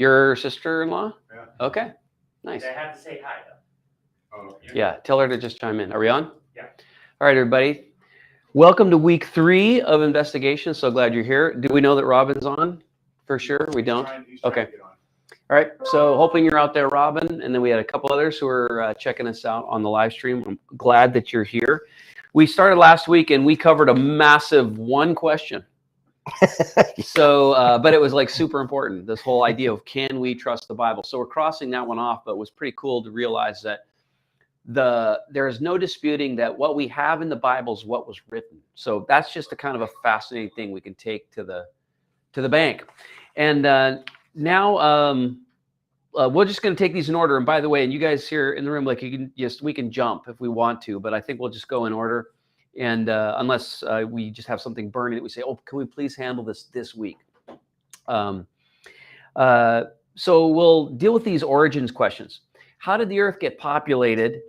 Your sister-in-law? Yeah. Okay, nice. I have to say hi, though. Oh, okay. Yeah, tell her to just chime in. Are we on? Yeah. All right, everybody. Welcome to week 3 of Investigations. So glad you're here. Do we know that Robin's on? For sure? We don't? He's trying Okay. to get on. All right, so hoping you're out there, Robin. And then we had a couple others who are checking us out on the live stream. I'm glad that you're here. We started last week and we covered a massive one question. So, but it was like super important, this whole idea of can we trust the Bible? So we're crossing that one off, but it was pretty cool to realize that there is no disputing that what we have in the Bible is what was written. So that's just a kind of a fascinating thing we can take to the bank. And now we're just going to take these in order. And by the way, and you guys here in the room, like we can jump if we want to, but I think we'll just go in order. And unless we just have something burning that we say, oh, can we please handle this week? So we'll deal with these origins questions. How did the earth get populated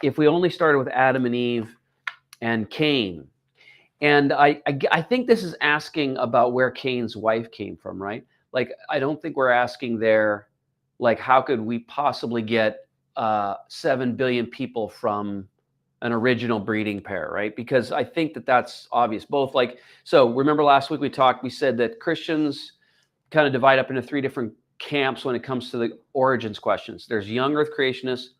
if we only started with Adam and Eve and Cain? And I think this is asking about where Cain's wife came from, right? Like, I don't think we're asking there, like, how could we possibly get 7 billion people from an original breeding pair, right? Because I think that that's obvious. Both, like, so remember last week we said that Christians kind of divide up into 3 different camps when it comes to the origins questions. There's young earth creationists,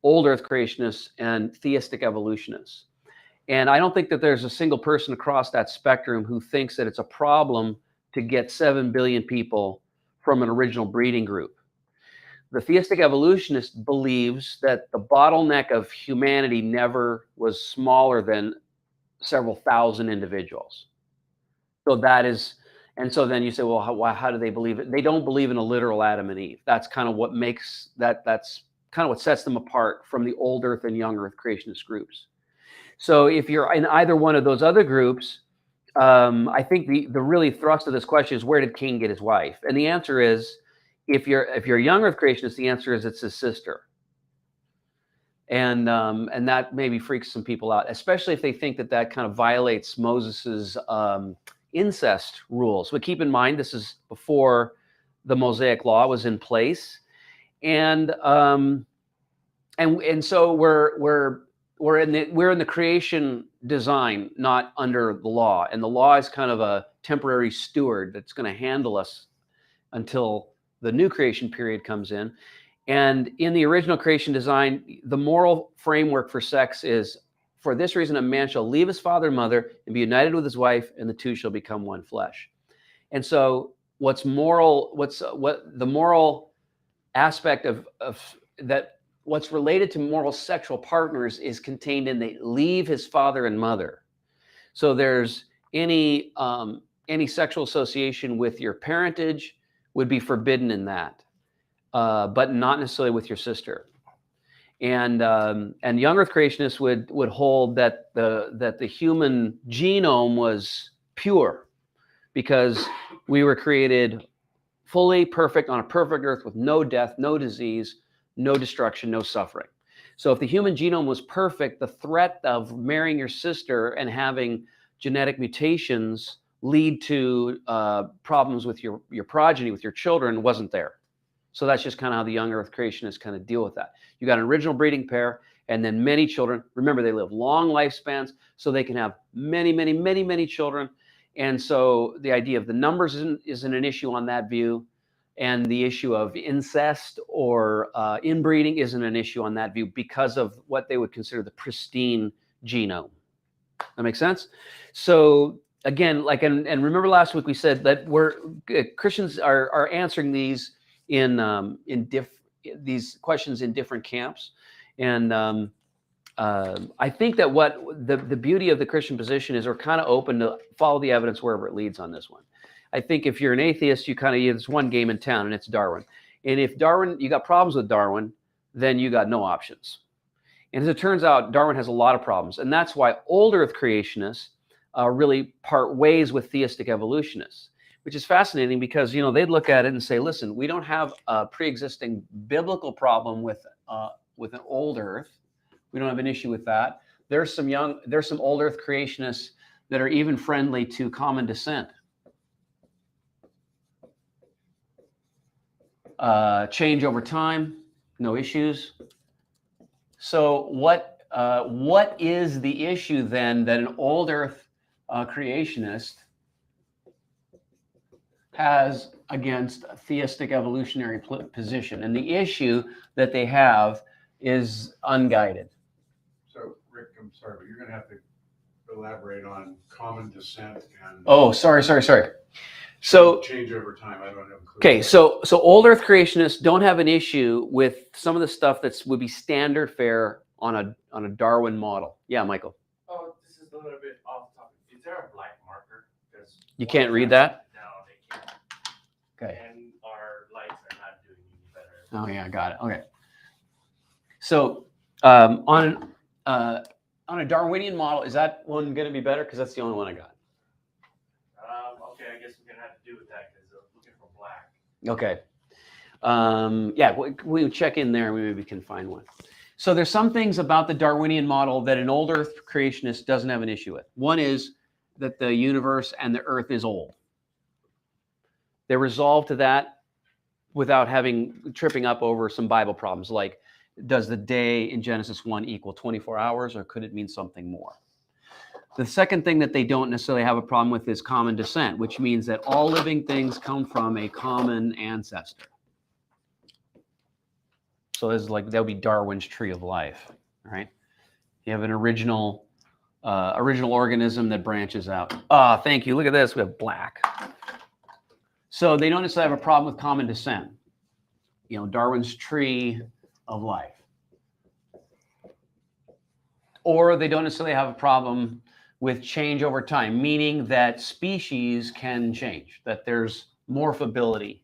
old earth creationists, and theistic evolutionists. And I don't think that there's a single person across that spectrum who thinks that it's a problem to get 7 billion people from an original breeding group. The theistic evolutionist believes that the bottleneck of humanity never was smaller than several thousand individuals. So that is, and so then you say, well, how do they believe it? They don't believe in a literal Adam and Eve. That's kind of what makes that's kind of what sets them apart from the old earth and young earth creationist groups. So if you're in either one of those other groups, I think the really thrust of this question is, where did Cain get his wife? And the answer is, if you're a young earth creationist, the answer is it's his sister. And that maybe freaks some people out, especially if they think that kind of violates Moses's incest rules. But keep in mind, this is before the Mosaic law was in place, and so we're in the creation design, not under the law. And the law is kind of a temporary steward that's going to handle us until the new creation period comes in. And in the original creation design, the moral framework for sex is, for this reason, a man shall leave his father and mother and be united with his wife, and the two shall become one flesh. And so what the moral aspect of that, what's related to moral sexual partners is contained in they leave his father and mother. So there's any sexual association with your parentage would be forbidden in that, but not necessarily with your sister. And young earth creationists would hold that the human genome was pure because we were created fully perfect on a perfect earth with no death, no disease, no destruction, no suffering. So if the human genome was perfect, the threat of marrying your sister and having genetic mutations lead to problems with your progeny, with your children, wasn't there. So that's just kind of how the young earth creationists kind of deal with that. You got an original breeding pair and then many children. Remember, they live long lifespans, so they can have many, many, many, many children. And so the idea of the numbers isn't an issue on that view. And the issue of incest or inbreeding isn't an issue on that view because of what they would consider the pristine genome. That makes sense? So again, like, and remember last week we said that Christians are answering these these questions in different camps. And I think that what the beauty of the Christian position is we're kind of open to follow the evidence wherever it leads on this one. I think if you're an atheist, you there's one game in town, and it's Darwin. And if you got problems with Darwin, then you got no options. And as it turns out, Darwin has a lot of problems. And that's why old earth creationists really part ways with theistic evolutionists, which is fascinating because, they'd look at it and say, listen, we don't have a pre-existing biblical problem with an old earth. We don't have an issue with that. There's some old earth creationists that are even friendly to common descent. Change over time, no issues. So what is the issue then that an old Earth creationist has against a theistic evolutionary position? And the issue that they have is unguided. So, Rick, I'm sorry, but you're going to have to elaborate on common descent and Oh, sorry. So change over time. I don't have a clue. Okay, so old Earth creationists don't have an issue with some of the stuff that would be standard fare on a Darwin model. Yeah, Michael. Oh, this is a little bit off topic. Is there a black marker? Because You can't read that? No, they can't. Okay. And our lights are not doing any better. Oh yeah, got it. Okay. So on a Darwinian model, is that one going to be better? Because that's the only one I got. Okay, I guess we're gonna have to do with that because I'm looking for black. Okay. Yeah, we check in there and we maybe can find one. So there's some things about the Darwinian model that an old Earth creationist doesn't have an issue with. One is that the universe and the Earth is old. They're resolved to that without tripping up over some Bible problems like, does the day in Genesis 1 equal 24 hours, or could it mean something more? The second thing that they don't necessarily have a problem with is common descent, which means that all living things come from a common ancestor. So this is like, that would be Darwin's tree of life, right? You have an original organism that branches out. Ah, thank you. Look at this. We have black. So they don't necessarily have a problem with common descent. You know, Darwin's tree of life. Or they don't necessarily have a problem with change over time, meaning that species can change, that there's morphability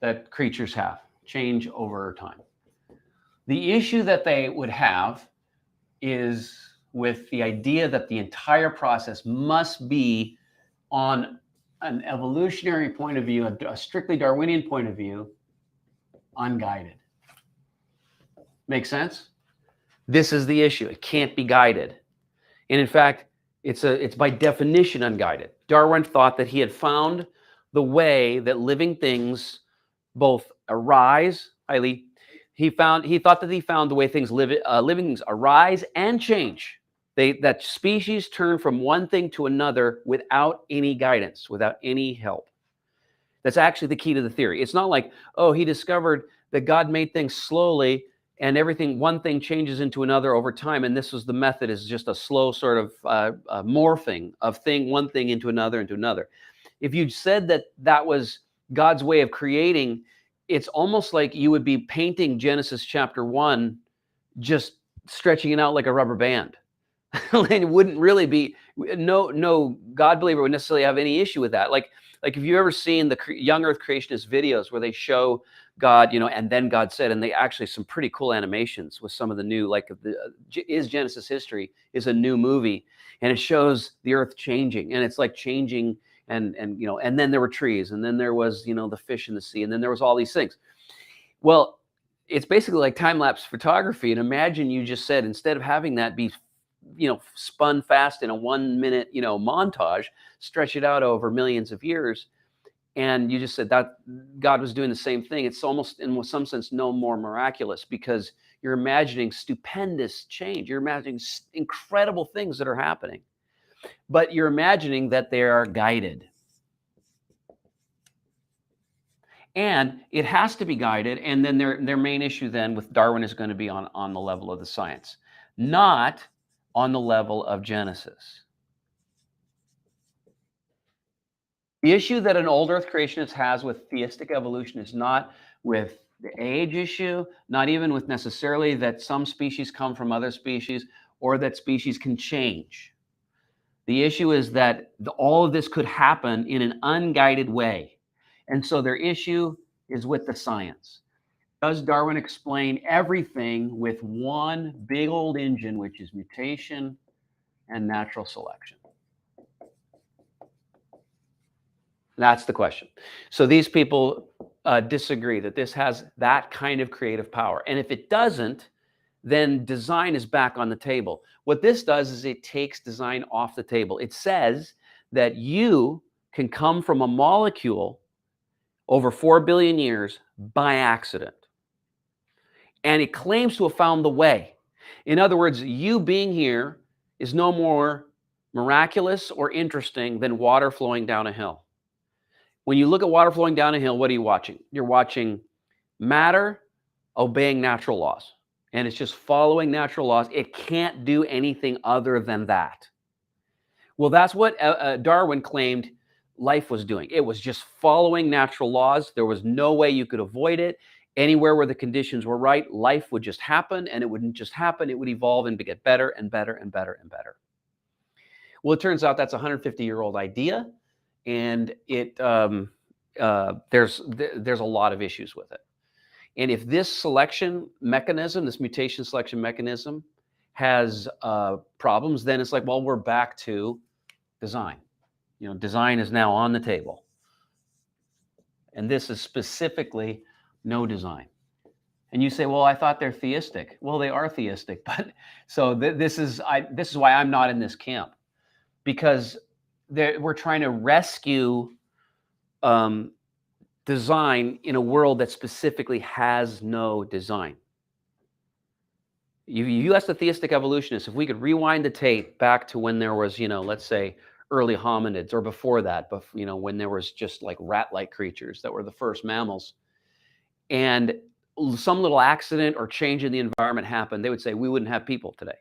that creatures have, change over time. The issue that they would have is with the idea that the entire process must be, on an evolutionary point of view, a strictly Darwinian point of view, unguided. Make sense? This is the issue. It can't be guided. And in fact, it's by definition unguided. Darwin thought that he had found the way that living things both arise, he thought that he found the way things living things arise and change. That species turn from one thing to another without any guidance, without any help. That's actually the key to the theory. It's not like, oh, he discovered that God made things slowly and one thing changes into another over time, and this was the method, is just a slow sort of morphing of one thing into another. If you said that was God's way of creating, it's almost like you would be painting Genesis chapter 1, just stretching it out like a rubber band. It wouldn't really be, no God believer would necessarily have any issue with that. Like if you've ever seen the young Earth creationist videos where they show God, and then God said, and they actually some pretty cool animations with some of the new, like Is Genesis History is a new movie, and it shows the Earth changing, and it's like changing, and then there were trees, and then there was the fish in the sea, and then there was all these things. Well, it's basically like time-lapse photography, and imagine you just said, instead of having that be spun fast in a 1 minute montage, stretch it out over millions of years. And you just said that God was doing the same thing. It's almost, in some sense, no more miraculous, because you're imagining stupendous change. You're imagining incredible things that are happening, but you're imagining that they are guided. And it has to be guided. And then their main issue then with Darwin is going to be on the level of the science, not on the level of Genesis. The issue that an old Earth creationist has with theistic evolution is not with the age issue, not even with necessarily that some species come from other species or that species can change. The issue is that all of this could happen in an unguided way. And so their issue is with the science. Does Darwin explain everything with one big old engine, which is mutation and natural selection? That's the question. So these people disagree that this has that kind of creative power. And if it doesn't, then design is back on the table. What this does is it takes design off the table. It says that you can come from a molecule over 4 billion years by accident. And it claims to have found the way. In other words, you being here is no more miraculous or interesting than water flowing down a hill. When you look at water flowing down a hill, what are you watching? You're watching matter obeying natural laws. And it's just following natural laws. It can't do anything other than that. Well, that's what Darwin claimed life was doing. It was just following natural laws. There was no way you could avoid it. Anywhere where the conditions were right, life would just happen, and it wouldn't just happen. It would evolve and get better and better and better and better. Well, it turns out that's a 150-year-old idea, and there's a lot of issues with it. And if this selection mechanism, this mutation selection mechanism, has problems, then it's like, well, we're back to design. Design is now on the table. And this is specifically no design. And you say, well, I thought they're theistic. Well, they are theistic, but so this is why I'm not in this camp, because we're trying to rescue design in a world that specifically has no design. You ask the theistic evolutionists, if we could rewind the tape back to when there was, let's say early hominids, or before that, but when there was just like rat-like creatures that were the first mammals, and some little accident or change in the environment happened, they would say we wouldn't have people today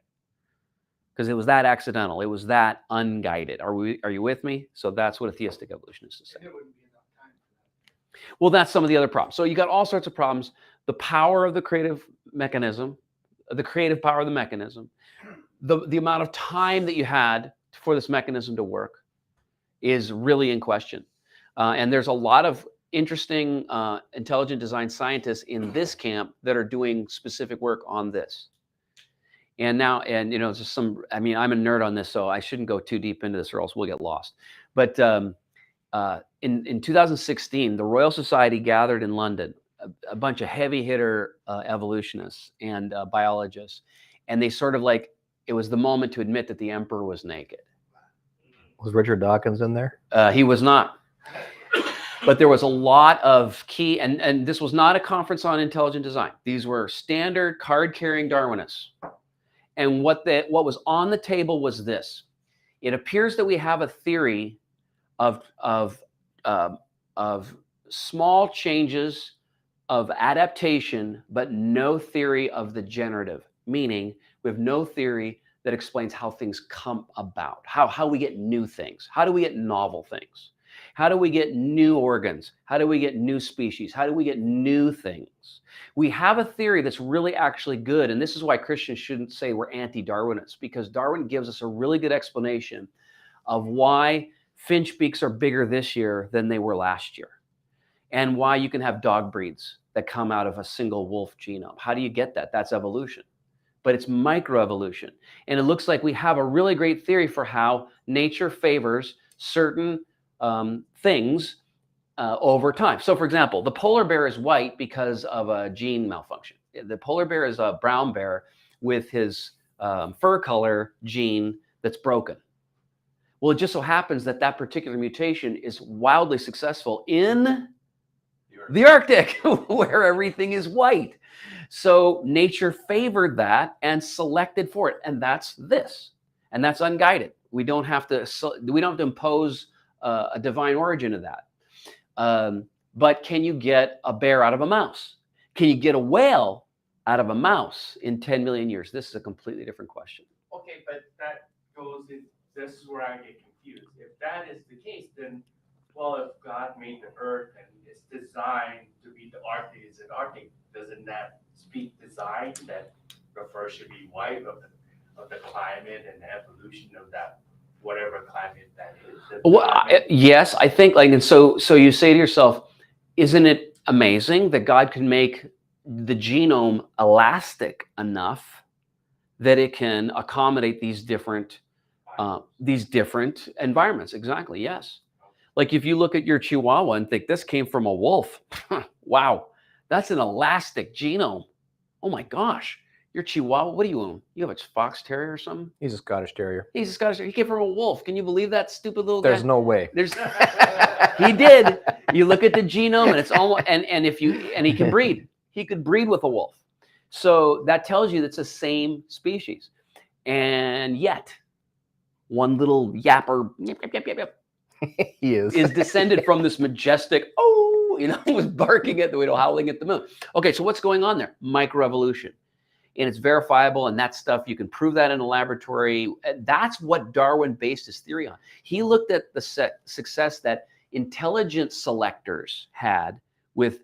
because it was that accidental, it was that unguided. Are you with me? So that's what a theistic evolutionist is saying. It wouldn't be enough time for that. Well, that's some of the other problems. So you got all sorts of problems. The power of the creative mechanism, the creative power of the mechanism, the amount of time that you had for this mechanism to work is really in question. And there's a lot of interesting intelligent design scientists in this camp that are doing specific work on this. And now, just I'm a nerd on this, so I shouldn't go too deep into this or else we'll get lost. But in 2016, the Royal Society gathered in London a bunch of heavy hitter evolutionists and biologists, and they sort of it was the moment to admit that the emperor was naked. Was Richard Dawkins in there? He was not. But there was a lot of key, and this was not a conference on intelligent design. These were standard card-carrying Darwinists. And what was on the table was this. It appears that we have a theory of small changes of adaptation, but no theory of the generative, meaning we have no theory that explains how things come about, how we get new things, how do we get novel things. How do we get new organs? How do we get new species? How do we get new things? We have a theory that's really actually good, and this is why Christians shouldn't say we're anti-Darwinists, because Darwin gives us a really good explanation of why finch beaks are bigger this year than they were last year, and why you can have dog breeds that come out of a single wolf genome. How do you get that? That's evolution. But it's microevolution. And it looks like we have a really great theory for how nature favors certain things over time. So for example, the polar bear is white because of a gene malfunction. The polar bear is a brown bear with his fur color gene that's broken. Well, it just so happens that that particular mutation is wildly successful in the Arctic, where everything is white. So nature favored that and selected for it. And that's this. And that's unguided. We don't have to impose a divine origin of that. But can you get a bear out of a mouse? Can you get a whale out of a mouse in 10 million years? This is a completely different question. Okay, but that goes in, this is where I get confused. If that is the case, then, well, if God made the earth and it's designed to be the Arctic, is it Arctic? Doesn't that speak design that refers to be white of the climate and the evolution of that, whatever climate that is? Well, yes, I think and so you say to yourself, isn't it amazing that God can make the genome elastic enough that it can accommodate these different environments? Exactly. Yes. Like if you look at your Chihuahua and think this came from a wolf, wow, that's an elastic genome. Oh my gosh, Your Chihuahua, what do you own? You have a Fox Terrier or something? He's a Scottish Terrier. He's a Scottish Terrier. He came from a wolf. Can you believe that stupid little There's guy? no way. There's he did. You look at the genome, and it's almost and he can breed. He could breed with a wolf. So that tells you it's the same species. And yet, one little yapper yep, yep, yep, yep, yep, He is. is descended from this majestic, was barking at the window, howling at the moon. Okay, so what's going on there? Microevolution. And it's verifiable, and that stuff, you can prove that in a laboratory. That's what Darwin based his theory on. He looked at the success that intelligent selectors had with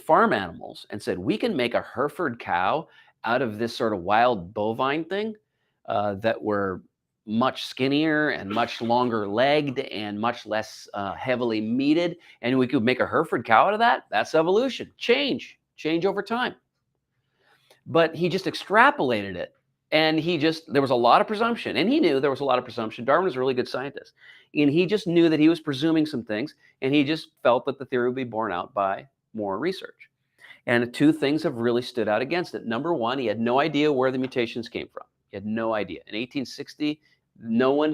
farm animals and said, we can make a Hereford cow out of this sort of wild bovine thing that were much skinnier and much longer legged and much less heavily meated. And we could make a Hereford cow out of that. That's evolution. Change over time. But he just extrapolated it. And there was a lot of presumption. And he knew there was a lot of presumption. Darwin was a really good scientist. And he just knew that he was presuming some things. And he just felt that the theory would be borne out by more research. And two things have really stood out against it. Number one, he had no idea where the mutations came from. He had no idea. In 1860, no one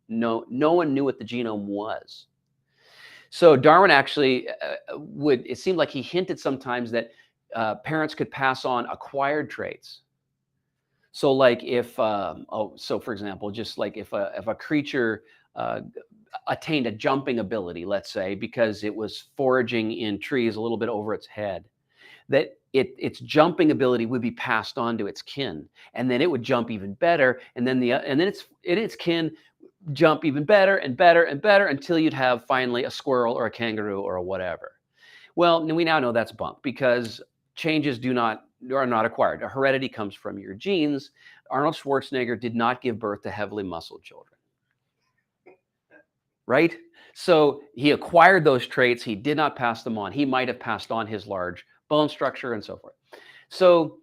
knew what the genome was. So Darwin actually it seemed like he hinted sometimes that parents could pass on acquired traits. So like for example, just like if a creature attained a jumping ability, let's say, because it was foraging in trees a little bit over its head, that its jumping ability would be passed on to its kin, and then it would jump even better, and then its kin jump even better and better and better until you'd have finally a squirrel or a kangaroo or a whatever. Well, we now know that's bunk, because changes are not acquired. Heredity comes from your genes. Arnold Schwarzenegger did not give birth to heavily muscled children. Right? So he acquired those traits. He did not pass them on. He might have passed on his large bone structure and so forth. So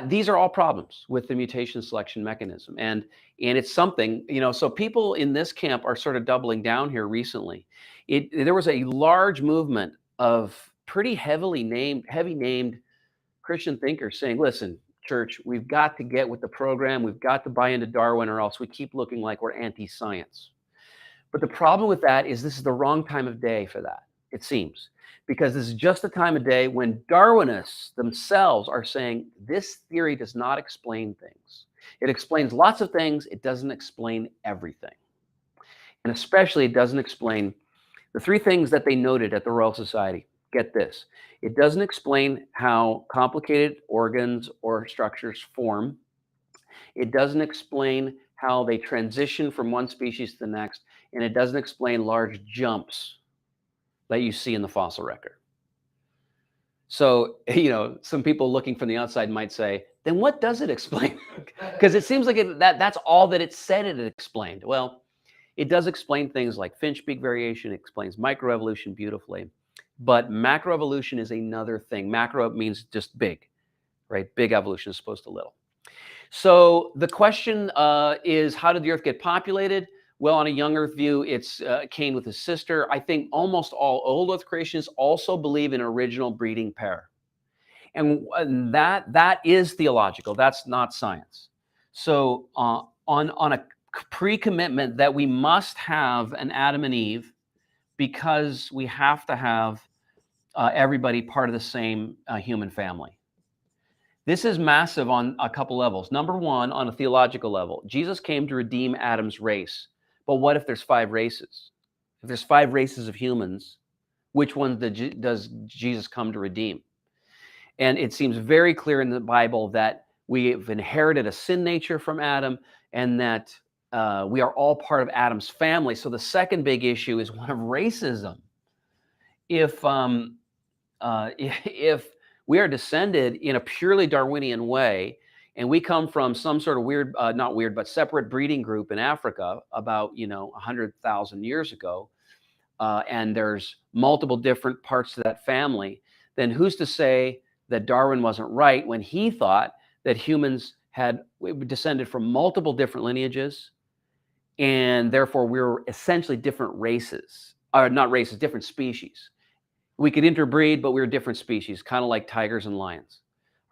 these are all problems with the mutation selection mechanism. And it's something, so people in this camp are sort of doubling down here recently. There was a large movement of pretty heavy named Christian thinkers saying, listen, church, we've got to get with the program. We've got to buy into Darwin, or else we keep looking like we're anti-science. But the problem with that is this is the wrong time of day for that, it seems, because this is just the time of day when Darwinists themselves are saying this theory does not explain things. It explains lots of things. It doesn't explain everything. And especially it doesn't explain the three things that they noted at the Royal Society. Get this. It doesn't explain how complicated organs or structures form. It doesn't explain how they transition from one species to the next. And it doesn't explain large jumps that you see in the fossil record. So, some people looking from the outside might say, then what does it explain? Because it seems like that's all that it said it explained. Well, it does explain things like finch beak variation. It explains microevolution beautifully. But macroevolution is another thing. Macro means just big, right? Big evolution as opposed to little. So the question is, how did the Earth get populated? Well, on a young Earth view, it's Cain with his sister. I think almost all old Earth creationists also believe in original breeding pair. And that is theological. That's not science. So on a pre-commitment that we must have an Adam and Eve, because we have to have everybody part of the same human family. This is massive on a couple levels. Number one, on a theological level, Jesus came to redeem Adam's race. But what if there's 5 races? If there's 5 races of humans, which one does Jesus come to redeem? And it seems very clear in the Bible that we've inherited a sin nature from Adam, and that we are all part of Adam's family. So the second big issue is one of racism. If we are descended in a purely Darwinian way, and we come from some sort of weird, not weird, but separate breeding group in Africa about 100,000 years ago, and there's multiple different parts to that family, then who's to say that Darwin wasn't right when he thought that humans had descended from multiple different lineages, and therefore we were essentially different races, or not races, different species. We could interbreed, but we were different species, kind of like tigers and lions.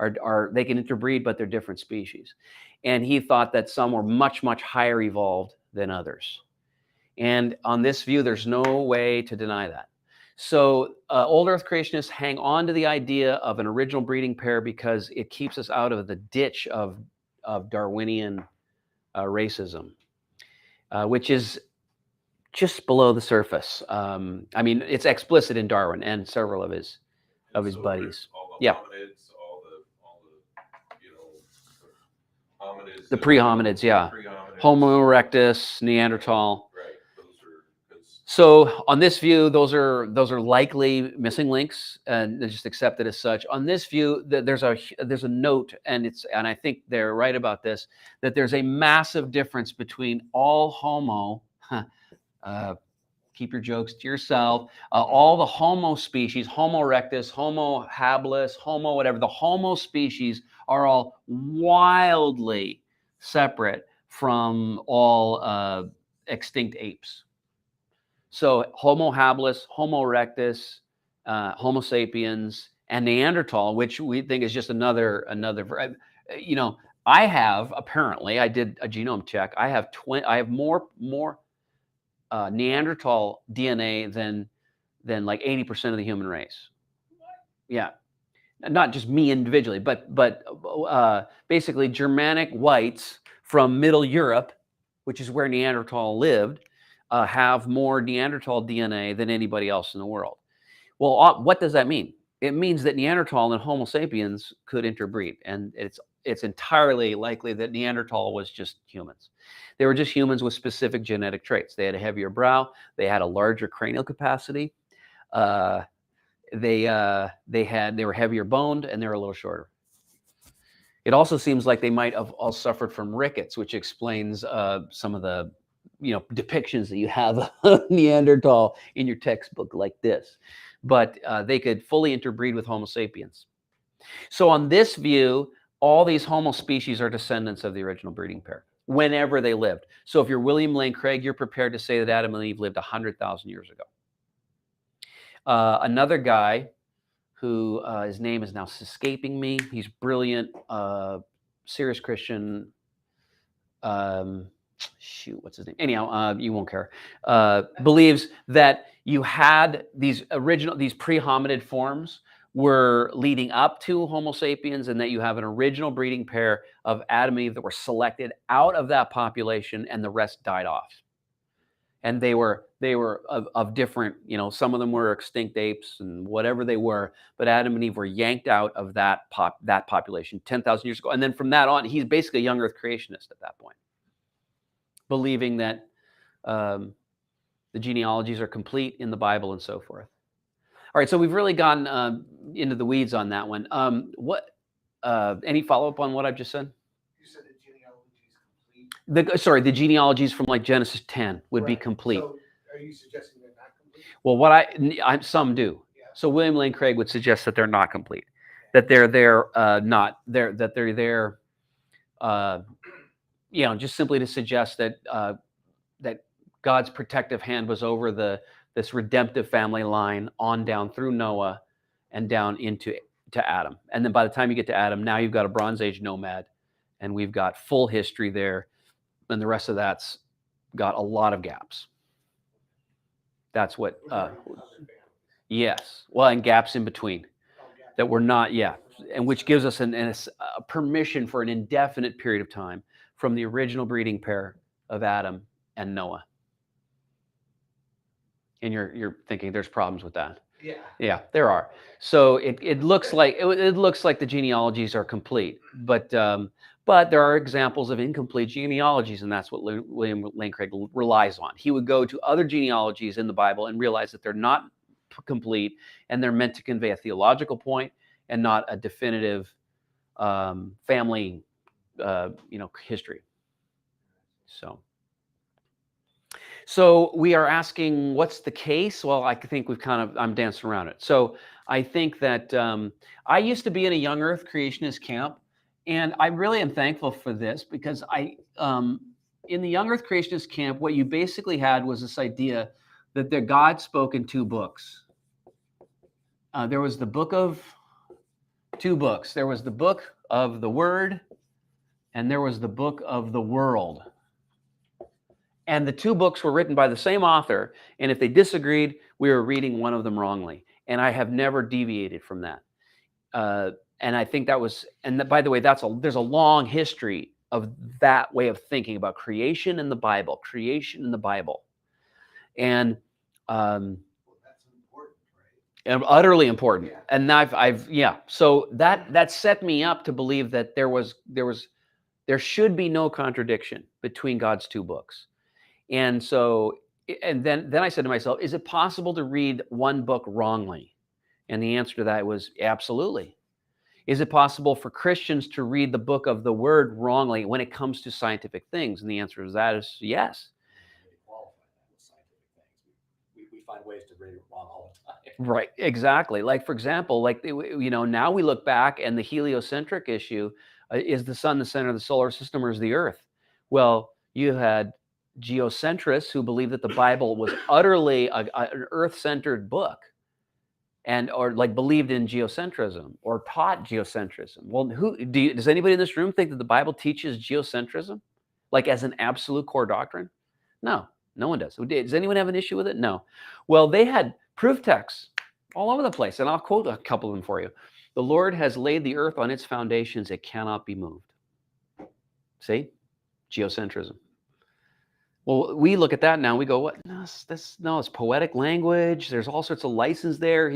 are they can interbreed, but they're different species. And he thought that some were much, much higher evolved than others. And on this view, there's no way to deny that. So old Earth creationists hang on to the idea of an original breeding pair because it keeps us out of the ditch of Darwinian racism, which is just below the surface. I mean, it's explicit in Darwin and several of his buddies. All the Yeah. hominids, all the you know, hominids. The pre-hominids, yeah. Pre-hominids. Homo erectus, Neanderthal. Right. Those are. So on this view, those are likely missing links, and they're just accepted as such. On this view, there's a note, and I think they're right about this, that there's a massive difference between all Homo. Keep your jokes to yourself. All the Homo species, Homo erectus, Homo habilis, Homo whatever, the Homo species are all wildly separate from all extinct apes. So Homo habilis, Homo erectus, Homo sapiens, and Neanderthal, which we think is just another. You know, I did a genome check. I have more Neanderthal DNA than like 80% of the human race. Yeah, not just me individually, but basically Germanic whites from Middle Europe, which is where Neanderthal lived, have more Neanderthal DNA than anybody else in the world. Well, what does that mean? It means that Neanderthal and Homo sapiens could interbreed, and it's entirely likely that Neanderthal was just humans. They were just humans with specific genetic traits. They had a heavier brow. They had a larger cranial capacity. They were heavier boned, and they were a little shorter. It also seems like they might have all suffered from rickets, which explains some of the depictions that you have of Neanderthal in your textbook like this. But they could fully interbreed with Homo sapiens. So on this view, all these Homo species are descendants of the original breeding pair, whenever they lived. So if you're William Lane Craig, you're prepared to say that Adam and Eve lived 100,000 years ago. Another guy who his name is now escaping me. He's brilliant, serious Christian. What's his name? Anyhow, you won't care. Believes that you had these pre-hominid forms were leading up to Homo sapiens, and that you have an original breeding pair of Adam and Eve that were selected out of that population, and the rest died off. And they were of different, some of them were extinct apes and whatever they were, but Adam and Eve were yanked out of that population 10,000 years ago. And then from that on, he's basically a young Earth creationist at that point, believing that the genealogies are complete in the Bible and so forth. All right, so we've really gone into the weeds on that one. Any follow-up on what I've just said? You said the genealogy is complete. The genealogies from like Genesis 10 would be complete. So are you suggesting they're not complete? Well, some do. Yeah. So William Lane Craig would suggest that they're not complete, that they're that they're there, just simply to suggest that that God's protective hand was over this redemptive family line on down through Noah and down to Adam. And then by the time you get to Adam, now you've got a Bronze Age nomad, and we've got full history there, and the rest of that's got a lot of gaps. That's what, yes. Well, and gaps in between that we're not, and which gives us a permission for an indefinite period of time from the original breeding pair of Adam and Noah. And you're thinking there's problems with that. Yeah, there are. So it looks like the genealogies are complete, but there are examples of incomplete genealogies, and that's what William Lane Craig relies on. He would go to other genealogies in the Bible and realize that they're not complete, and they're meant to convey a theological point and not a definitive family, history. So we are asking, what's the case? Well, I think I'm dancing around it. So I think that I used to be in a young Earth creationist camp, and I really am thankful for this, because in the young Earth creationist camp, what you basically had was this idea that the God spoke in two books. There was the book of 2 books. There was the book of the Word, and there was the book of the world. And the 2 books were written by the same author, and if they disagreed, we were reading one of them wrongly. And I have never deviated from that. And I think that was, and by the way, there's a long history of that way of thinking about creation in the Bible, and Well, that's important, right? and utterly important. Yeah. And so that set me up to believe that there should be no contradiction between God's 2 books. And so, and then I said to myself, is it possible to read one book wrongly? And the answer to that was absolutely. Is it possible for Christians to read the book of the Word wrongly when it comes to scientific things? And the answer to that is yes. We qualify that with scientific things. We find ways to read it wrong all the time. Right, exactly. Like, for example, now we look back and the heliocentric issue, is the sun the center of the solar system or is the earth? Well, you had geocentrists who believed that the Bible was utterly an earth-centered book, or like believed in geocentrism or taught geocentrism. Well, does anybody in this room think that the Bible teaches geocentrism, like as an absolute core doctrine? No one does. Does anyone have an issue with it? No. Well, they had proof texts all over the place, and I'll quote a couple of them for you. The Lord has laid the earth on its foundations; it cannot be moved. See, geocentrism. Well, we look at that now and we go, what? No, it's poetic language. There's all sorts of license there.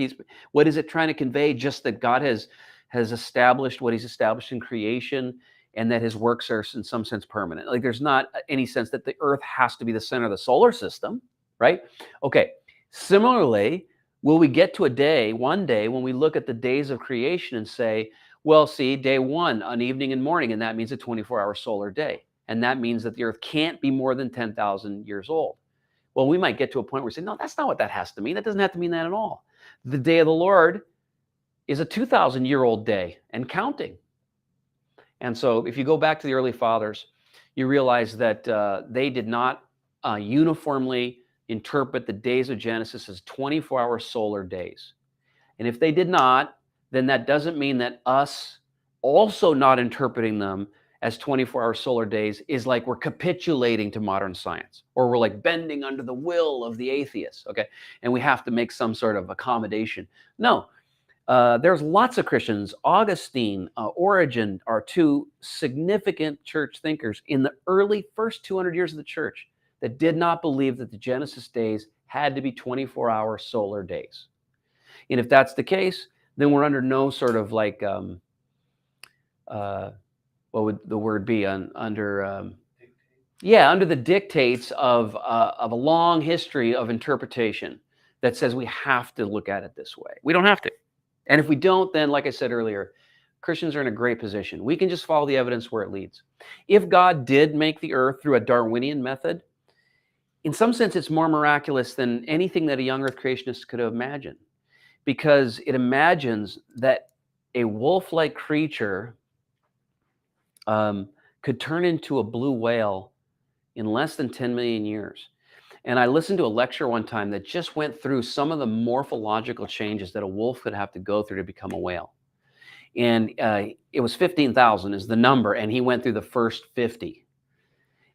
What is it trying to convey? Just that God has established what he's established in creation and that his works are in some sense permanent. Like there's not any sense that the earth has to be the center of the solar system, right? Okay. Similarly, will we get to one day when we look at the days of creation and say, well, see, day 1, an evening and morning, and that means a 24-hour solar day. And that means that the earth can't be more than 10,000 years old. Well, we might get to a point where we say, no, that's not what that has to mean. That doesn't have to mean that at all. The day of the Lord is a 2,000-year-old day and counting. And so if you go back to the early fathers, you realize that they did not uniformly interpret the days of Genesis as 24-hour solar days. And if they did not, then that doesn't mean that us also not interpreting them as 24-hour solar days is like we're capitulating to modern science, or we're like bending under the will of the atheists, okay? And we have to make some sort of accommodation. No, there's lots of Christians. Augustine, Origen are 2 significant church thinkers in the early first 200 years of the church that did not believe that the Genesis days had to be 24-hour solar days. And if that's the case, then we're under no sort of like, what would the word be? Under the dictates of a long history of interpretation that says we have to look at it this way. We don't have to. And if we don't, then like I said earlier, Christians are in a great position. We can just follow the evidence where it leads. If God did make the earth through a Darwinian method, in some sense, it's more miraculous than anything that a young earth creationist could have imagined, because it imagines that a wolf-like creature could turn into a blue whale in less than 10 million years. And I listened to a lecture one time that just went through some of the morphological changes that a wolf could have to go through to become a whale. And it was 15,000 is the number, and he went through the first 50.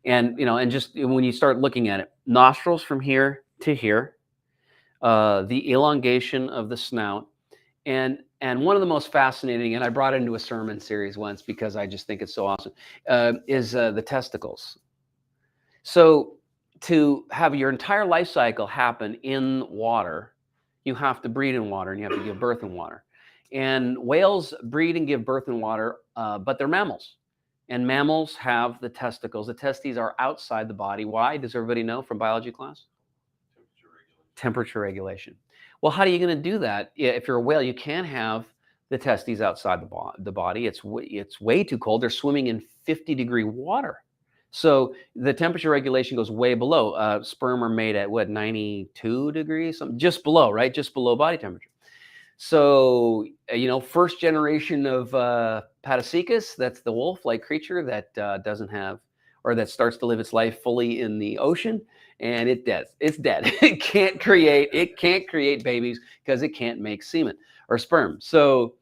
And, and just when you start looking at it, nostrils from here to here, the elongation of the snout, and one of the most fascinating, and I brought it into a sermon series once because I just think it's so awesome, is the testicles. So to have your entire life cycle happen in water, you have to breed in water and you have to give birth in water. And whales breed and give birth in water, but they're mammals. And mammals have the testicles. The testes are outside the body. Why? Does everybody know from biology class? Temperature regulation. Well, how are you going to do that? If you're a whale, you can't have the testes outside the body. It's way too cold. They're swimming in 50-degree water. So the temperature regulation goes way below. Sperm are made at 92 degrees, something just below, right? Just below body temperature. So, first generation of Patacecus, that's the wolf-like creature that doesn't have, or that starts to live its life fully in the ocean, and it's dead. It can't create babies because it can't make semen or sperm. So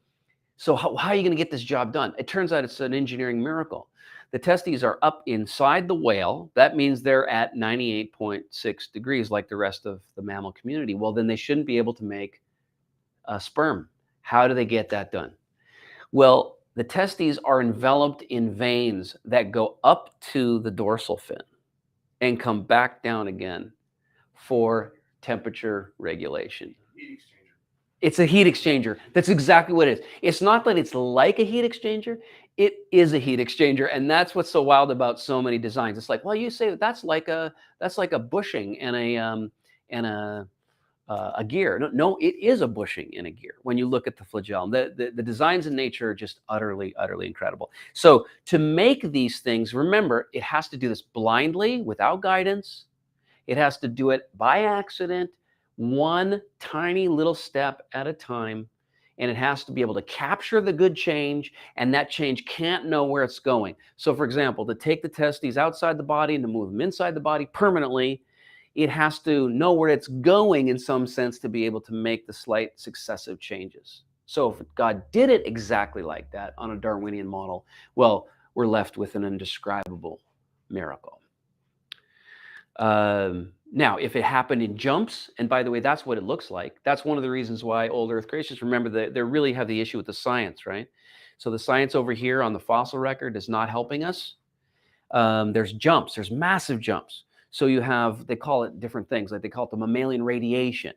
So how are you going to get this job done? It turns out it's an engineering miracle. The testes are up inside the whale. That means they're at 98.6 degrees like the rest of the mammal community. Well, then they shouldn't be able to make sperm. How do they get that done? Well, the testes are enveloped in veins that go up to the dorsal fin and come back down again for temperature regulation. Heat exchanger. It's a heat exchanger. That's exactly what it is. It's not that it's like a heat exchanger. It is a heat exchanger, and that's what's so wild about so many designs. It's like, well, you say that's like a bushing and a gear. No, it is a bushing and a gear. When you look at the flagellum, the designs in nature are just utterly incredible. So to make these things, remember, it has to do this blindly, without guidance. It has to do it by accident, one tiny little step at a time, and it has to be able to capture the good change, and that change can't know where it's going. So for example, to take the testes outside the body and to move them inside the body permanently, it has to know where it's going in some sense to be able to make the slight successive changes. So if God did it exactly like that on a Darwinian model, well, we're left with an indescribable miracle. Now, if it happened in jumps, and by the way, that's what it looks like. That's one of the reasons why old Earth creationists, remember that they really have the issue with the science, right? So the science over here on the fossil record is not helping us. There's jumps, there's massive jumps. So you have, they call it different things, like they call it the mammalian radiation,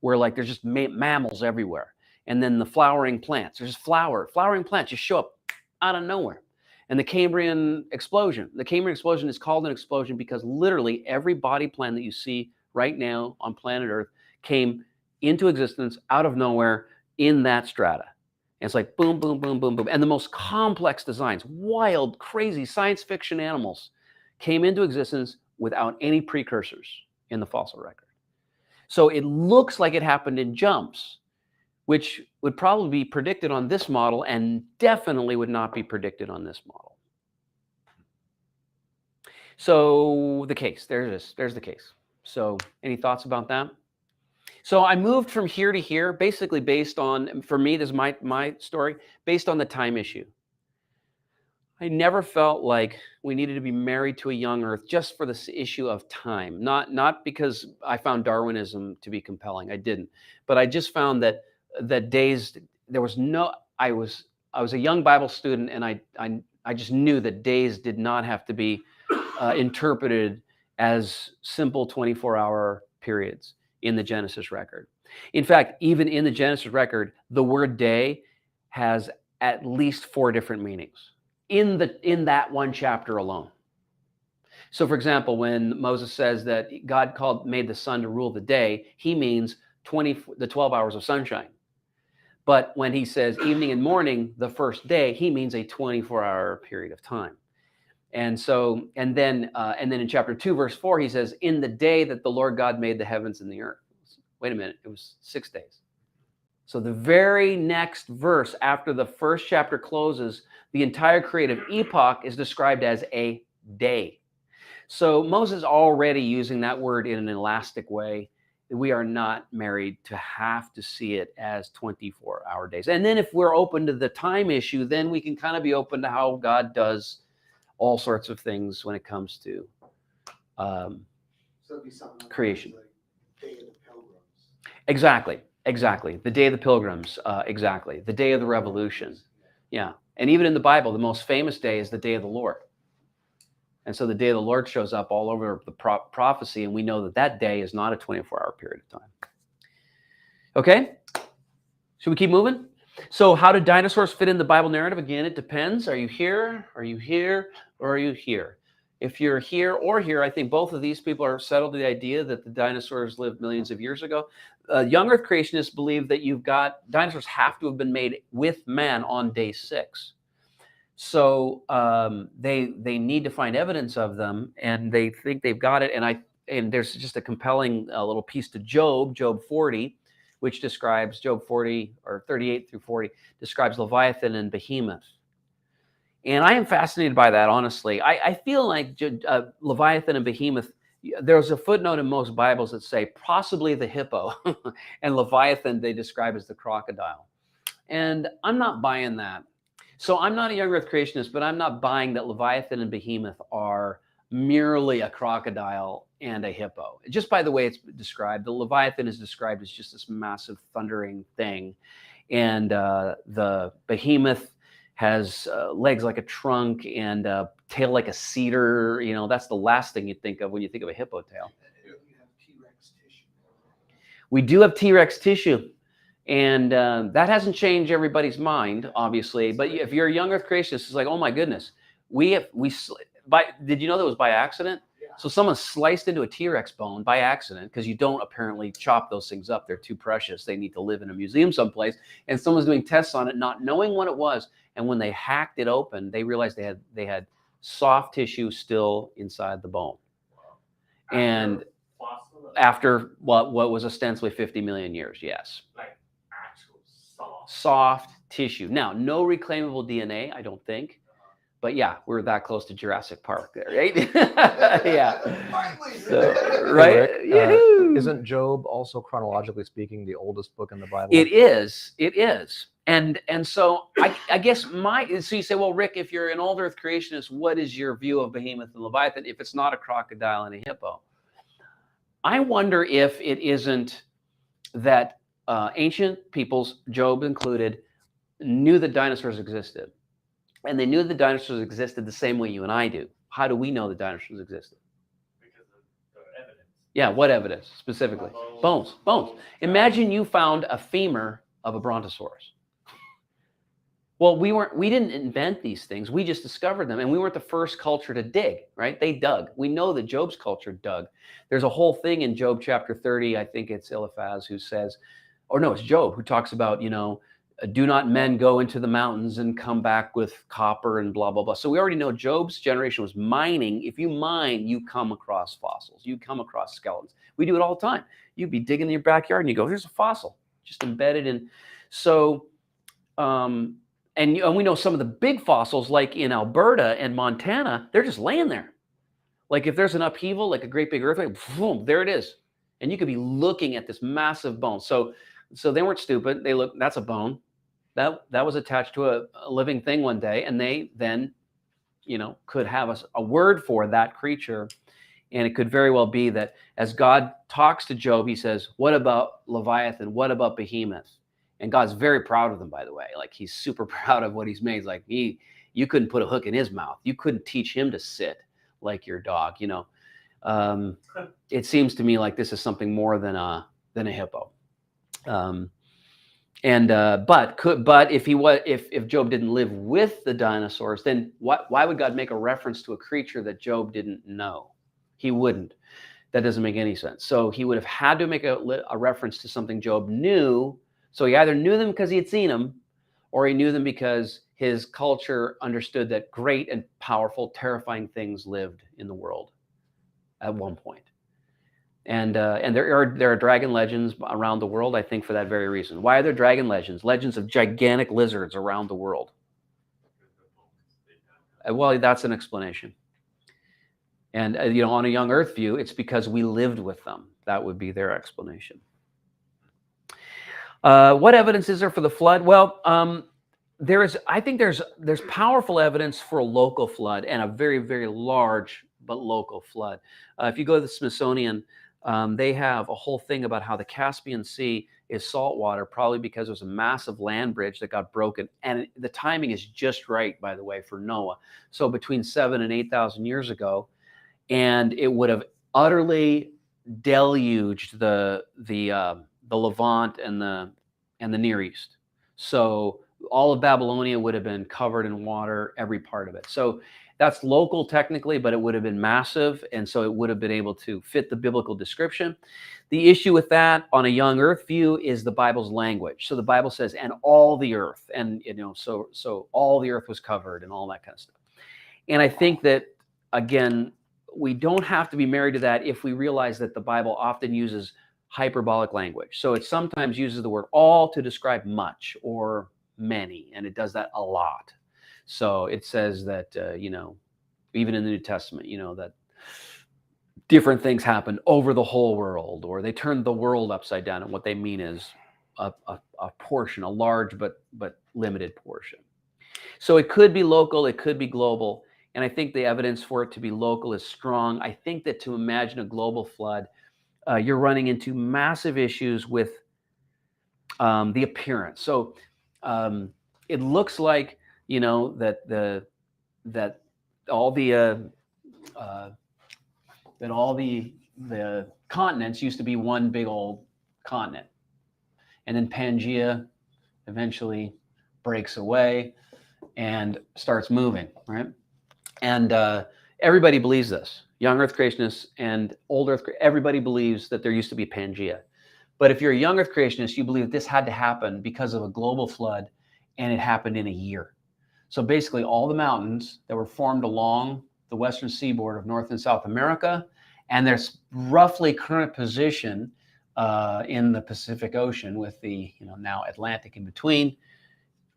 where like there's just mammals everywhere. And then the flowering plants, there's flowering plants just show up out of nowhere. And the Cambrian Explosion. The Cambrian Explosion is called an explosion because literally every body plan that you see right now on planet Earth came into existence out of nowhere in that strata. And it's like boom, boom, boom, boom, boom. And the most complex designs, wild, crazy science fiction animals came into existence without any precursors in the fossil record. So it looks like it happened in jumps, which would probably be predicted on this model and definitely would not be predicted on this model. So the case, there's the case. So any thoughts about that? So I moved from here to here, basically based on, for me, this is my story, based on the time issue. I never felt like we needed to be married to a young Earth just for this issue of time. Not because I found Darwinism to be compelling. I didn't. But I just found that days, there was no, I was a young Bible student, and I just knew that days did not have to be interpreted as simple 24-hour periods in the Genesis record. In fact, even in the Genesis record, the word day has at least 4 different meanings in that one chapter alone. So for example, when Moses says that God made the sun to rule the day, he means the 12 hours of sunshine. But when he says evening and morning, the first day, he means a 24-hour period of time. And then in chapter 2, verse 4, he says, in the day that the Lord God made the heavens and the earth. Wait a minute, it was 6 days. So the very next verse after the first chapter closes, the entire creative epoch is described as a day. So Moses already using that word in an elastic way. We are not married to have to see it as 24-hour days. And then if we're open to the time issue, then we can kind of be open to how God does all sorts of things when it comes to So it'd be something like creation. Like Day of the Pilgrims. Exactly. The Day of the Pilgrims, exactly. The Day of the Revolution. Yeah. And even in the Bible, the most famous day is the Day of the Lord. And so the Day of the Lord shows up all over the prophecy, and we know that that day is not a 24-hour period of time. Okay? Should we keep moving? So how do dinosaurs fit in the Bible narrative? Again, it depends. Are you here? Are you here? Or are you here? If you're here or here, I think both of these people are settled to the idea that the dinosaurs lived millions of years ago. Young Earth creationists believe that dinosaurs have to have been made with man on day 6. So they need to find evidence of them, and they think they've got it. And there's just a compelling little piece to Job 40, which describes Job 40 or 38 through 40 describes Leviathan and Behemoth. And I am fascinated by that, honestly. I feel like Leviathan and Behemoth, there's a footnote in most Bibles that say possibly the hippo, and Leviathan they describe as the crocodile. And I'm not buying that. So I'm not a young earth creationist, but I'm not buying that Leviathan and Behemoth are merely a crocodile and a hippo. Just by the way it's described, the Leviathan is described as just this massive thundering thing. And the Behemoth has legs like a trunk and a tail like a cedar. You know, that's the last thing you think of when you think of a hippo tail. You have T-Rex tissue. We do have T-Rex tissue. And that hasn't changed everybody's mind, obviously. But if you're a young earth creationist, it's like, oh my goodness, did you know that was by accident? Yeah. So someone sliced into a T-Rex bone by accident, because you don't apparently chop those things up. They're too precious. They need to live in a museum someplace. And someone's doing tests on it, not knowing what it was. And when they hacked it open, they realized they had soft tissue still inside the bone. And Fossil, after what was ostensibly 50 million years, yes. like actual soft. Soft tissue. Now, no reclaimable DNA, I don't think. But yeah, we're that close to Jurassic Park there, right? Yeah. Finally. So, right? Yahoo! Isn't Job also, chronologically speaking, the oldest book in the Bible? It is. It is. And so I guess so you say, well, Rick, if you're an old earth creationist, what is your view of Behemoth and Leviathan if it's not a crocodile and a hippo? I wonder if it isn't that ancient peoples, Job included, knew that dinosaurs existed. And they knew the dinosaurs existed the same way you and I do. How do we know the dinosaurs existed? Because of the evidence. Yeah, what evidence specifically? Bones. Imagine you found a femur of a brontosaurus. Well, we didn't invent these things. We just discovered them. And we weren't the first culture to dig, right? They dug. We know that Job's culture dug. There's a whole thing in Job chapter 30. I think it's Eliphaz who says, or no, it's Job who talks about, do not men go into the mountains and come back with copper and blah, blah, blah. So we already know Job's generation was mining. If you mine, you come across fossils. You come across skeletons. We do it all the time. You'd be digging in your backyard and you go, here's a fossil just embedded in. So, and we know some of the big fossils, like in Alberta and Montana, they're just laying there. Like if there's an upheaval, like a great big earthquake, boom, there it is. And you could be looking at this massive bone. So they weren't stupid. They looked, that's a bone. That was attached to a living thing one day. And they then, could have a word for that creature. And it could very well be that as God talks to Job, he says, what about Leviathan? What about Behemoth? And God's very proud of them, by the way. Like he's super proud of what he's made. He's like, you couldn't put a hook in his mouth. You couldn't teach him to sit like your dog, It seems to me like this is something more than a hippo. But if Job didn't live with the dinosaurs, then why would God make a reference to a creature that Job didn't know? He wouldn't. That doesn't make any sense. So he would have had to make a reference to something Job knew. So he either knew them because he had seen them, or he knew them because his culture understood that great and powerful, terrifying things lived in the world at one point. And there are dragon legends around the world, I think, for that very reason. Why are there dragon legends? Legends of gigantic lizards around the world. Well, that's an explanation. And, on a young Earth view, it's because we lived with them. That would be their explanation. What evidence is there for the flood? Well, I think there's powerful evidence for a local flood and a very, very large but local flood. If you go to the Smithsonian, they have a whole thing about how the Caspian Sea is saltwater, probably because there's a massive land bridge that got broken. And the timing is just right, by the way, for Noah. So between 7,000 and 8,000 years ago, and it would have utterly deluged the Levant and the Near East. So all of Babylonia would have been covered in water, every part of it. So that's local technically, but it would have been massive. And so it would have been able to fit the biblical description. The issue with that on a young Earth view is the Bible's language. So the Bible says, and all the earth, and so all the earth was covered and all that kind of stuff. And I think that, again, we don't have to be married to that if we realize that the Bible often uses hyperbolic language. So it sometimes uses the word all to describe much or many, and it does that a lot. So it says that, even in the New Testament, that different things happen over the whole world, or they turned the world upside down. And what they mean is a portion, a large but limited portion. So it could be local, it could be global, and I think the evidence for it to be local is strong. I think that to imagine a global flood, you're running into massive issues with the appearance. So it looks like, you know, that all the continents used to be one big old continent, and then Pangea eventually breaks away and starts moving, right? And everybody believes this. Young Earth creationists and old Earth, everybody believes that there used to be Pangea. But if you're a young Earth creationist, you believe that this had to happen because of a global flood, and it happened in a year. So basically all the mountains that were formed along the western seaboard of North and South America, and their roughly current position in the Pacific Ocean with the, you know, now Atlantic in between,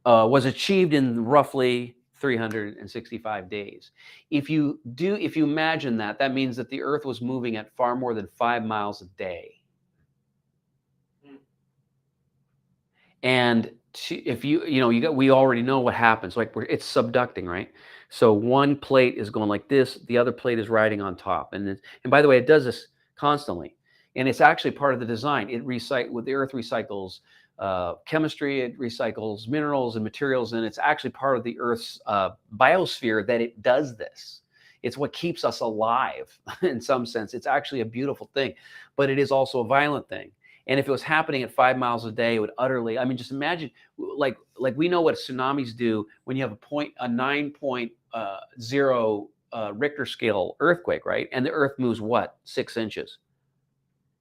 was achieved in roughly 365 days. If you imagine that, that means that the Earth was moving at far more than 5 miles a day. And if we already know what happens. Like it's subducting, right? So one plate is going like this, the other plate is riding on top. And by the way, it does this constantly, and it's actually part of the design. The Earth recycles chemistry, it recycles minerals and materials, and it's actually part of the Earth's biosphere that it does this. It's what keeps us alive in some sense. It's actually a beautiful thing, but it is also a violent thing. And if it was happening at 5 miles a day, it would utterly, I mean, just imagine, like we know what tsunamis do when you have a 9.0 Richter scale earthquake, right? And the Earth moves what? 6 inches.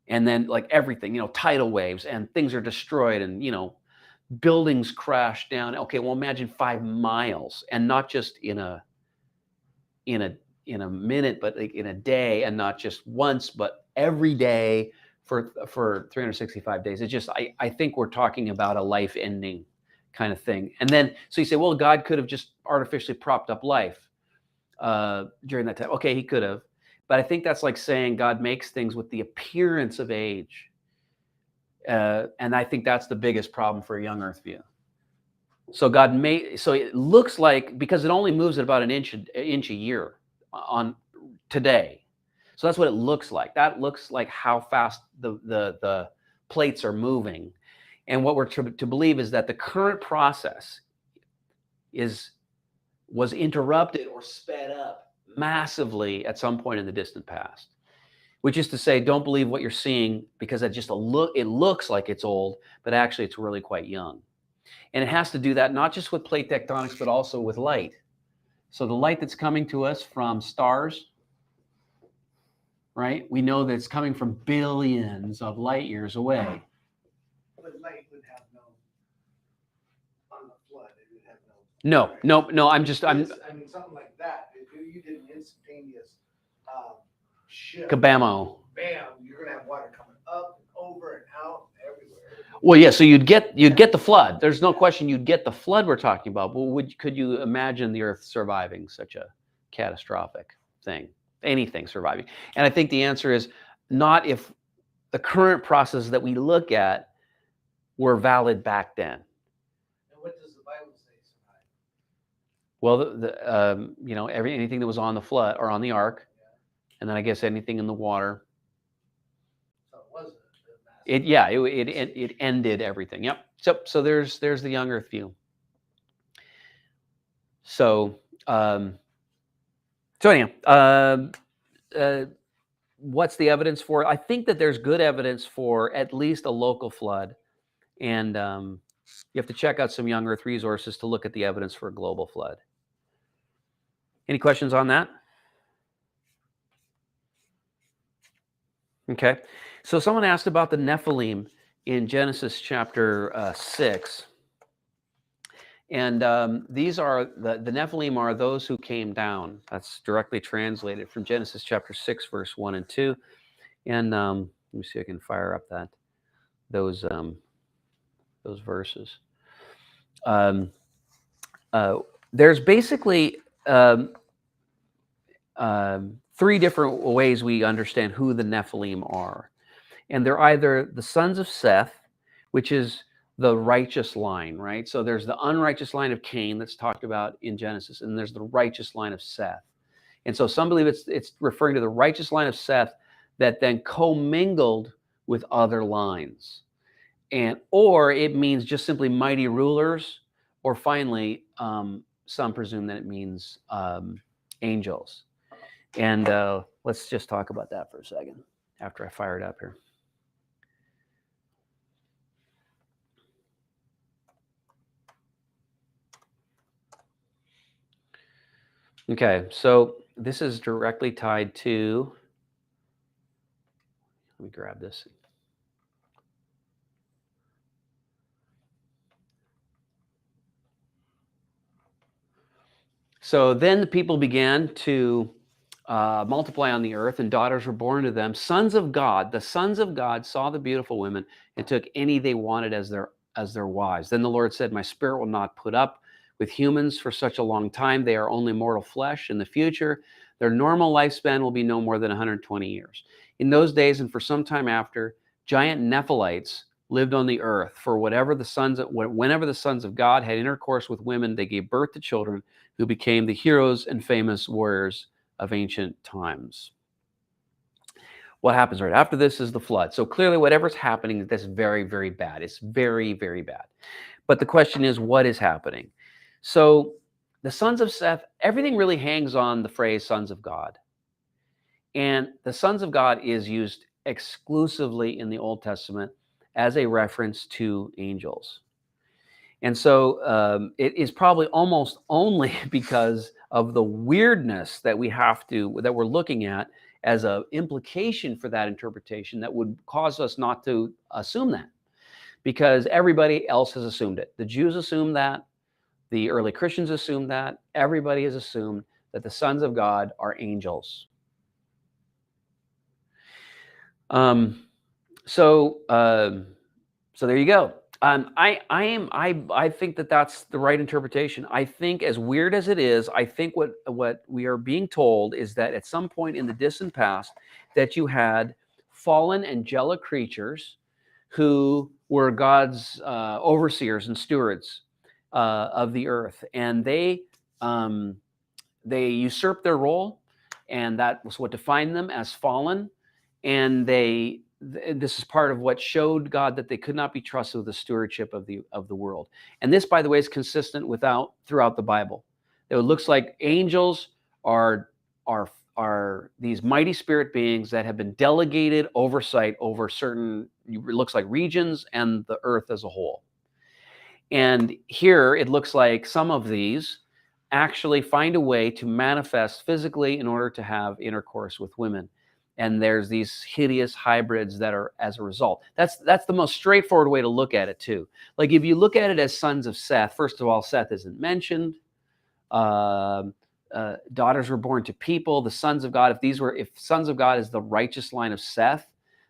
And then like everything, you know, tidal waves, and things are destroyed, and, you know, buildings crash down. Okay, well, imagine 5 miles, and not just in a minute, but like in a day, and not just once, but every day for 365 days. It's just, I think we're talking about a life-ending kind of thing. And then, so you say, well, God could have just artificially propped up life during that time. Okay, he could have. But I think that's like saying God makes things with the appearance of age. And I think that's the biggest problem for a young Earth view. So so it looks like, because it only moves at about an inch a year on today. So that's what it looks like. That looks like how fast the plates are moving. And what we're to believe is that the current process was interrupted or sped up massively at some point in the distant past. Which is to say, don't believe what you're seeing, because it looks like it's old, but actually it's really quite young. And it has to do that not just with plate tectonics, but also with light. So the light that's coming to us from stars, right? We know that it's coming from billions of light years away. But light would have no, on the flood, it would have No. I mean, something like that, if you did an instantaneous shift. Kabamo. Bam, you're gonna have water coming up and over and out and everywhere. Well, yeah, so you'd get the flood. There's no question you'd get the flood we're talking about. But could you imagine the Earth surviving such a catastrophic thing? Anything surviving? And I think the answer is not if the current processes that we look at were valid back then. And what does the Bible say survive? Well, you know, anything that was on the flood or on the ark, and then I guess anything in the water. So it wasn't a massive. It ended everything. Yep. So there's the young Earth view. So anyhow, what's the evidence for it? I think that there's good evidence for at least a local flood, and you have to check out some young Earth resources to look at the evidence for a global flood. Any questions on that? Okay, so someone asked about the Nephilim in Genesis chapter 6. And these are, the Nephilim are those who came down. That's directly translated from Genesis chapter 6, verse 1 and 2. And let me see if I can fire up those verses. There's basically 3 different ways we understand who the Nephilim are. And they're either the sons of Seth, which is the righteous line, right? So there's the unrighteous line of Cain that's talked about in Genesis, and there's the righteous line of Seth. And so some believe it's referring to the righteous line of Seth that then commingled with other lines. Or it means just simply mighty rulers, or finally, some presume that it means angels. And let's just talk about that for a second after I fire it up here. Okay, so this is directly tied to, let me grab this. So then the people began to multiply on the earth, and daughters were born to them. Sons of God, the sons of God saw the beautiful women and took any they wanted as their wives. Then the Lord said, my spirit will not put up with humans for such a long time. They are only mortal flesh. In the future, their normal lifespan will be no more than 120 years. In those days and for some time after, giant Nephilites lived on the earth. For whenever the sons of God had intercourse with women, they gave birth to children who became the heroes and famous warriors of ancient times. What happens right after this is the flood. So clearly whatever's happening, that's very, very bad. It's very, very bad. But the question is, what is happening? So the sons of Seth, everything really hangs on the phrase sons of God. And the sons of God is used exclusively in the Old Testament as a reference to angels. And so it is probably almost only because of the weirdness that we're looking at as an implication for that interpretation that would cause us not to assume that, because everybody else has assumed it. The Jews assumed that. The early Christians assumed that. Everybody has assumed that the sons of God are angels. So there you go. I think that that's the right interpretation. I think, as weird as it is, I think what we are being told is that at some point in the distant past, that you had fallen angelic creatures who were God's overseers and stewards of the earth, and they usurped their role, and that was what defined them as fallen. And this is part of what showed God that they could not be trusted with the stewardship of the world. And this, by the way, is consistent throughout the Bible. It looks like angels are these mighty spirit beings that have been delegated oversight over certain, it looks like, regions and the earth as a whole. And here it looks like some of these actually find a way to manifest physically in order to have intercourse with women. And there's these hideous hybrids that are as a result. That's the most straightforward way to look at it too. Like if you look at it as sons of Seth, first of all, Seth isn't mentioned. Daughters were born to people. The sons of God, if sons of God is the righteous line of Seth,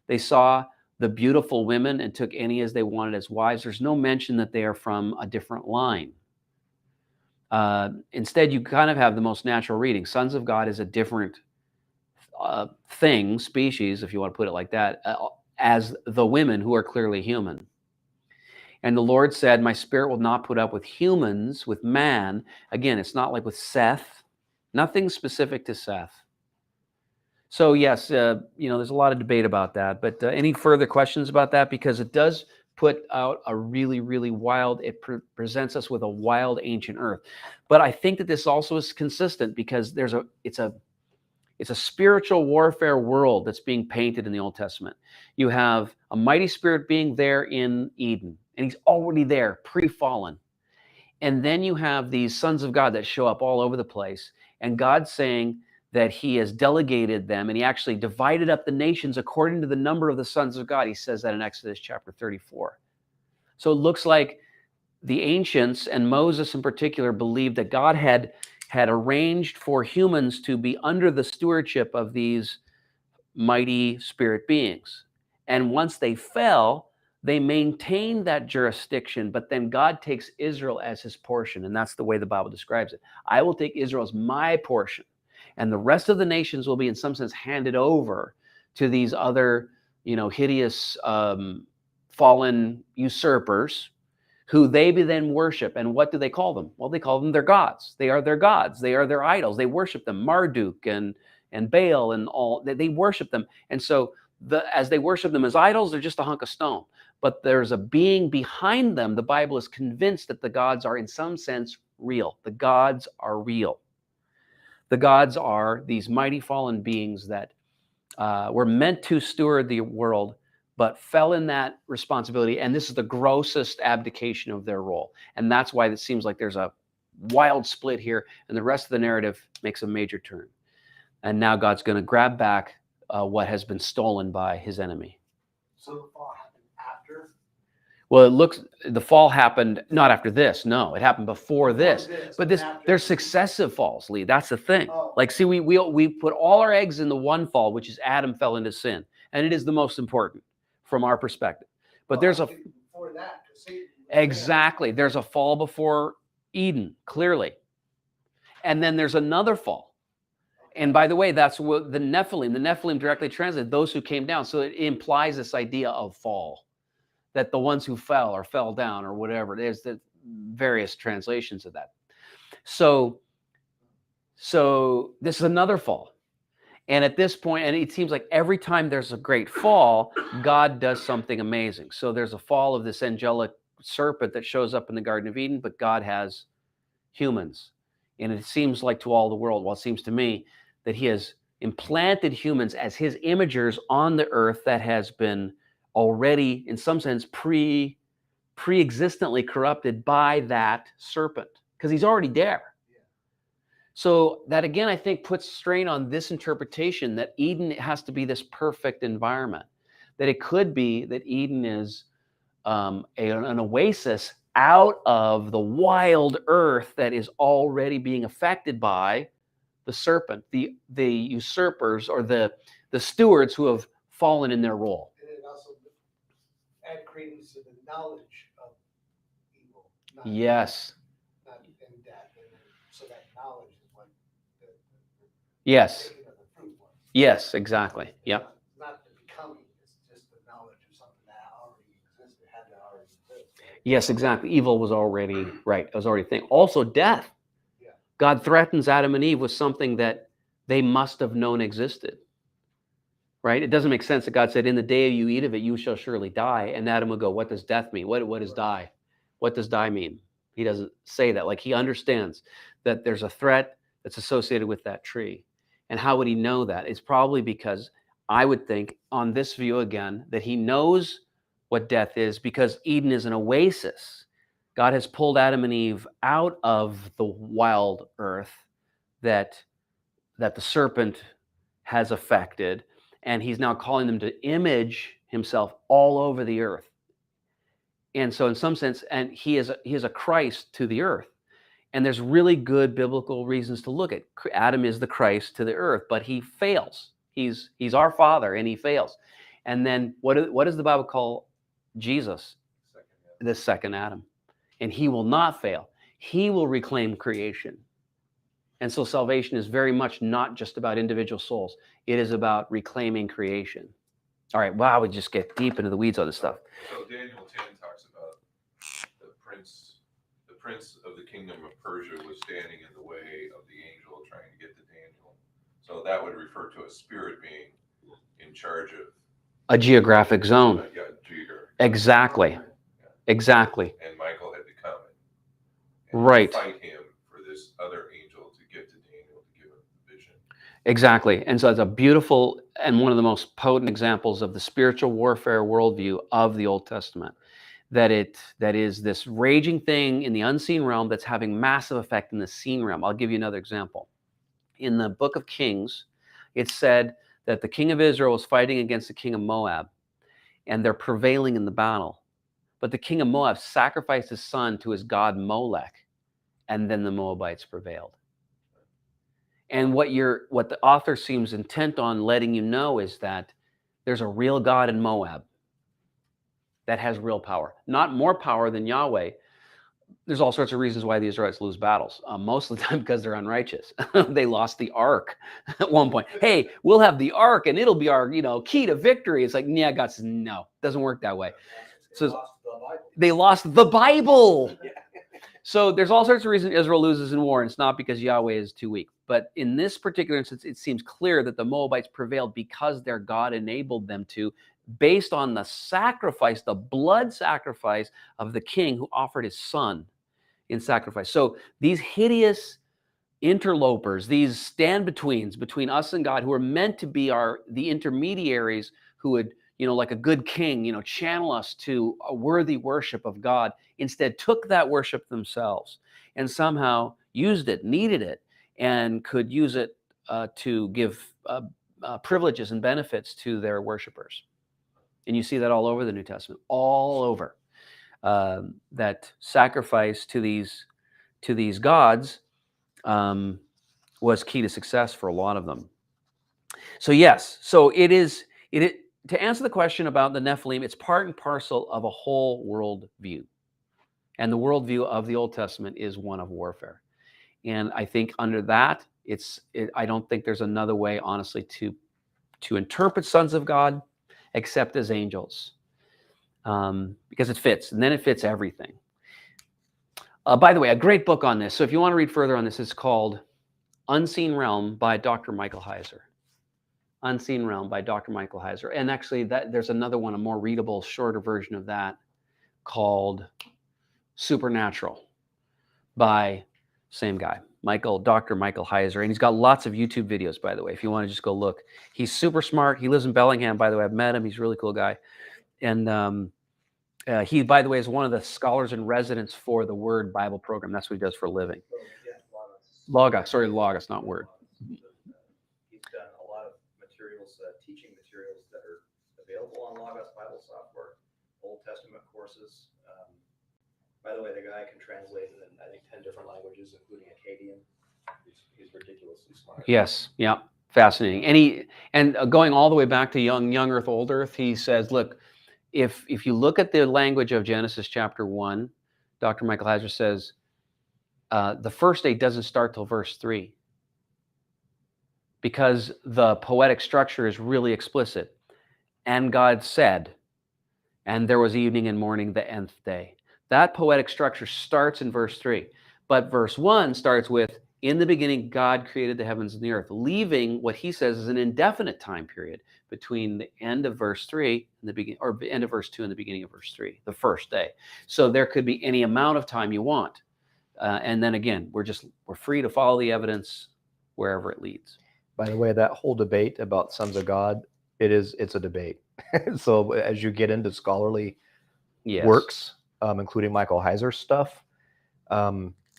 they saw the beautiful women and took any as they wanted as wives. There's no mention that they are from a different line. Instead, you kind of have the most natural reading. Sons of God is a different species, if you want to put it like that, as the women who are clearly human. And the Lord said, my spirit will not put up with humans, with man. Again, it's not like with Seth. Nothing specific to Seth. So yes, there's a lot of debate about that. But any further questions about that? Because it does put out a really, really wild, it presents us with a wild ancient earth. But I think that this also is consistent because it's a spiritual warfare world that's being painted in the Old Testament. You have a mighty spirit being there in Eden, and he's already there, pre-fallen. And then you have these sons of God that show up all over the place, and God's saying that he has delegated them, and he actually divided up the nations according to the number of the sons of God. He says that in Exodus chapter 34. So it looks like the ancients, and Moses in particular, believed that God had arranged for humans to be under the stewardship of these mighty spirit beings. And once they fell, they maintained that jurisdiction, but then God takes Israel as his portion, and that's the way the Bible describes it. I will take Israel as my portion, and the rest of the nations will be, in some sense, handed over to these other, hideous fallen usurpers who they then worship. And what do they call them? Well, they call them their gods. They are their gods. They are their idols. They worship them. Marduk and Baal and all, they worship them. And so as they worship them as idols, they're just a hunk of stone. But there's a being behind them. The Bible is convinced that the gods are in some sense real. The gods are real. The gods are these mighty fallen beings that were meant to steward the world, but fell in that responsibility. And this is the grossest abdication of their role. And that's why it seems like there's a wild split here, and the rest of the narrative makes a major turn. And now God's going to grab back what has been stolen by his enemy. So the fall happened after? Well, it looks, the fall happened not after this. No, it happened before this. But after there's successive falls, Lee. That's the thing. Oh. Like, see, we put all our eggs in the one fall, which is Adam fell into sin. And it is the most important from our perspective. But Well, there's I a, think before that, 'cause Satan was there. exactly, there's a fall before Eden, clearly. And then there's another fall. And by the way, that's what the Nephilim directly translated, those who came down. So it implies this idea of fall, that the ones who fell or fell down or whatever. There's the various translations of that. So this is another fall. And at this point, and it seems like every time there's a great fall, God does something amazing. So there's a fall of this angelic serpent that shows up in the Garden of Eden, but God has humans. And it seems like to all the world, well, it seems to me, that he has implanted humans as his imagers on the earth that has been already, in some sense, pre-existently corrupted by that serpent, because he's already there. So that, again, I think puts strain on this interpretation that Eden has to be this perfect environment, that it could be that Eden is an oasis out of the wild earth that is already being affected by the serpent, the usurpers, or the stewards who have fallen in their role. And it also add credence to the knowledge of evil. Not, Yes. Not in death. And then, so that knowledge is what the Yes. taking of the fruit was. Yes, exactly. Yep. Not the becoming, it's just the knowledge of something that already existed, had to already exist. Yes, exactly. Evil was already, right, it was already a thing. Also, death. Yeah. God threatens Adam and Eve with something that they must have known existed. Right? It doesn't make sense that God said, in the day you eat of it, you shall surely die. And Adam would go, what does death mean? What is die? What does die mean? He doesn't say that. Like, he understands that there's a threat that's associated with that tree. And how would he know that? It's probably because, I would think, on this view again, that he knows what death is because Eden is an oasis. God has pulled Adam and Eve out of the wild earth that the serpent has affected, and he's now calling them to image himself all over the earth. And so in some sense, and he is a Christ to the earth. And there's really good biblical reasons to look at. Adam is the Christ to the earth, but he fails. He's our Father, and he fails. And then what does the Bible call Jesus? The second Adam. And he will not fail. He will reclaim creation. And so salvation is very much not just about individual souls. It is about reclaiming creation. All right, wow, we just get deep into the weeds on this stuff. So Daniel 10 talks about the prince of the kingdom of Persia was standing in the way of the angel trying to get to Daniel. So that would refer to a spirit being in charge of A geographic zone. Exactly. Exactly. And Michael had to come and Right. fight him for this other angel to get to Daniel to give him the vision. Exactly. And so it's a beautiful and one of the most potent examples of the spiritual warfare worldview of the Old Testament. That is this raging thing in the unseen realm that's having massive effect in the seen realm. I'll give you another example. In the book of Kings, it said that the king of Israel was fighting against the king of Moab, and they're prevailing in the battle. But the king of Moab sacrificed his son to his god Molech, and then the Moabites prevailed. And what the author seems intent on letting you know is that there's a real God in Moab that has real power. Not more power than Yahweh. There's all sorts of reasons why the Israelites lose battles. Most of the time because they're unrighteous. They lost the ark at one point. Hey, we'll have the ark and it'll be our, key to victory. It's like, yeah, God says, no, it doesn't work that way. They So- lost the Bible. They lost the Bible. So there's all sorts of reasons Israel loses in war, and it's not because Yahweh is too weak. But in this particular instance, it seems clear that the Moabites prevailed because their God enabled them to, based on the sacrifice, the blood sacrifice of the king who offered his son in sacrifice. So these hideous interlopers, these stand-betweens between us and God, who are meant to be the intermediaries who would, like a good king, channel us to a worthy worship of God, instead took that worship themselves and somehow used it, needed it, and could use it to give privileges and benefits to their worshipers. And you see that all over the New Testament, all over. That sacrifice to these gods was key to success for a lot of them. So yes, so it is to answer the question about the Nephilim, it's part and parcel of a whole world view. And the worldview of the Old Testament is one of warfare. And I think under that, I don't think there's another way, honestly, to interpret sons of God except as angels. Because it fits, and then it fits everything. By the way, a great book on this. So if you want to read further on this, it's called Unseen Realm by Dr. Michael Heiser. Unseen Realm by Dr. Michael Heiser. And actually, there's another one, a more readable, shorter version of that, called Supernatural by same guy, Dr. Michael Heiser. And he's got lots of YouTube videos, by the way, if you want to just go look. He's super smart. He lives in Bellingham, by the way. I've met him. He's a really cool guy. And he, by the way, is one of the scholars in residence for the Word Bible program. That's what he does for a living. Logos, not Word. He's done a lot of materials, teaching materials that are available on Logos Bible software, Old Testament courses. By the way, the guy can translate it in, I think, 10 different languages, including Akkadian. He's ridiculously smart. Yes, yeah, fascinating. And going all the way back to young Earth, old Earth, he says, look, if you look at the language of Genesis chapter 1, Dr. Michael Heiser says, the first day doesn't start till verse 3 because the poetic structure is really explicit. And God said, and there was evening and morning the nth day. That poetic structure starts in verse 3. But verse 1 starts with, in the beginning, God created the heavens and the earth, leaving what he says is an indefinite time period between the end of verse 3 and the beginning, or end of verse 2 and the beginning of verse 3, the first day. So there could be any amount of time you want. And then again, we're free to follow the evidence wherever it leads. By the way, that whole debate about sons of God, it's a debate. So as you get into scholarly works, including Michael Heiser's stuff,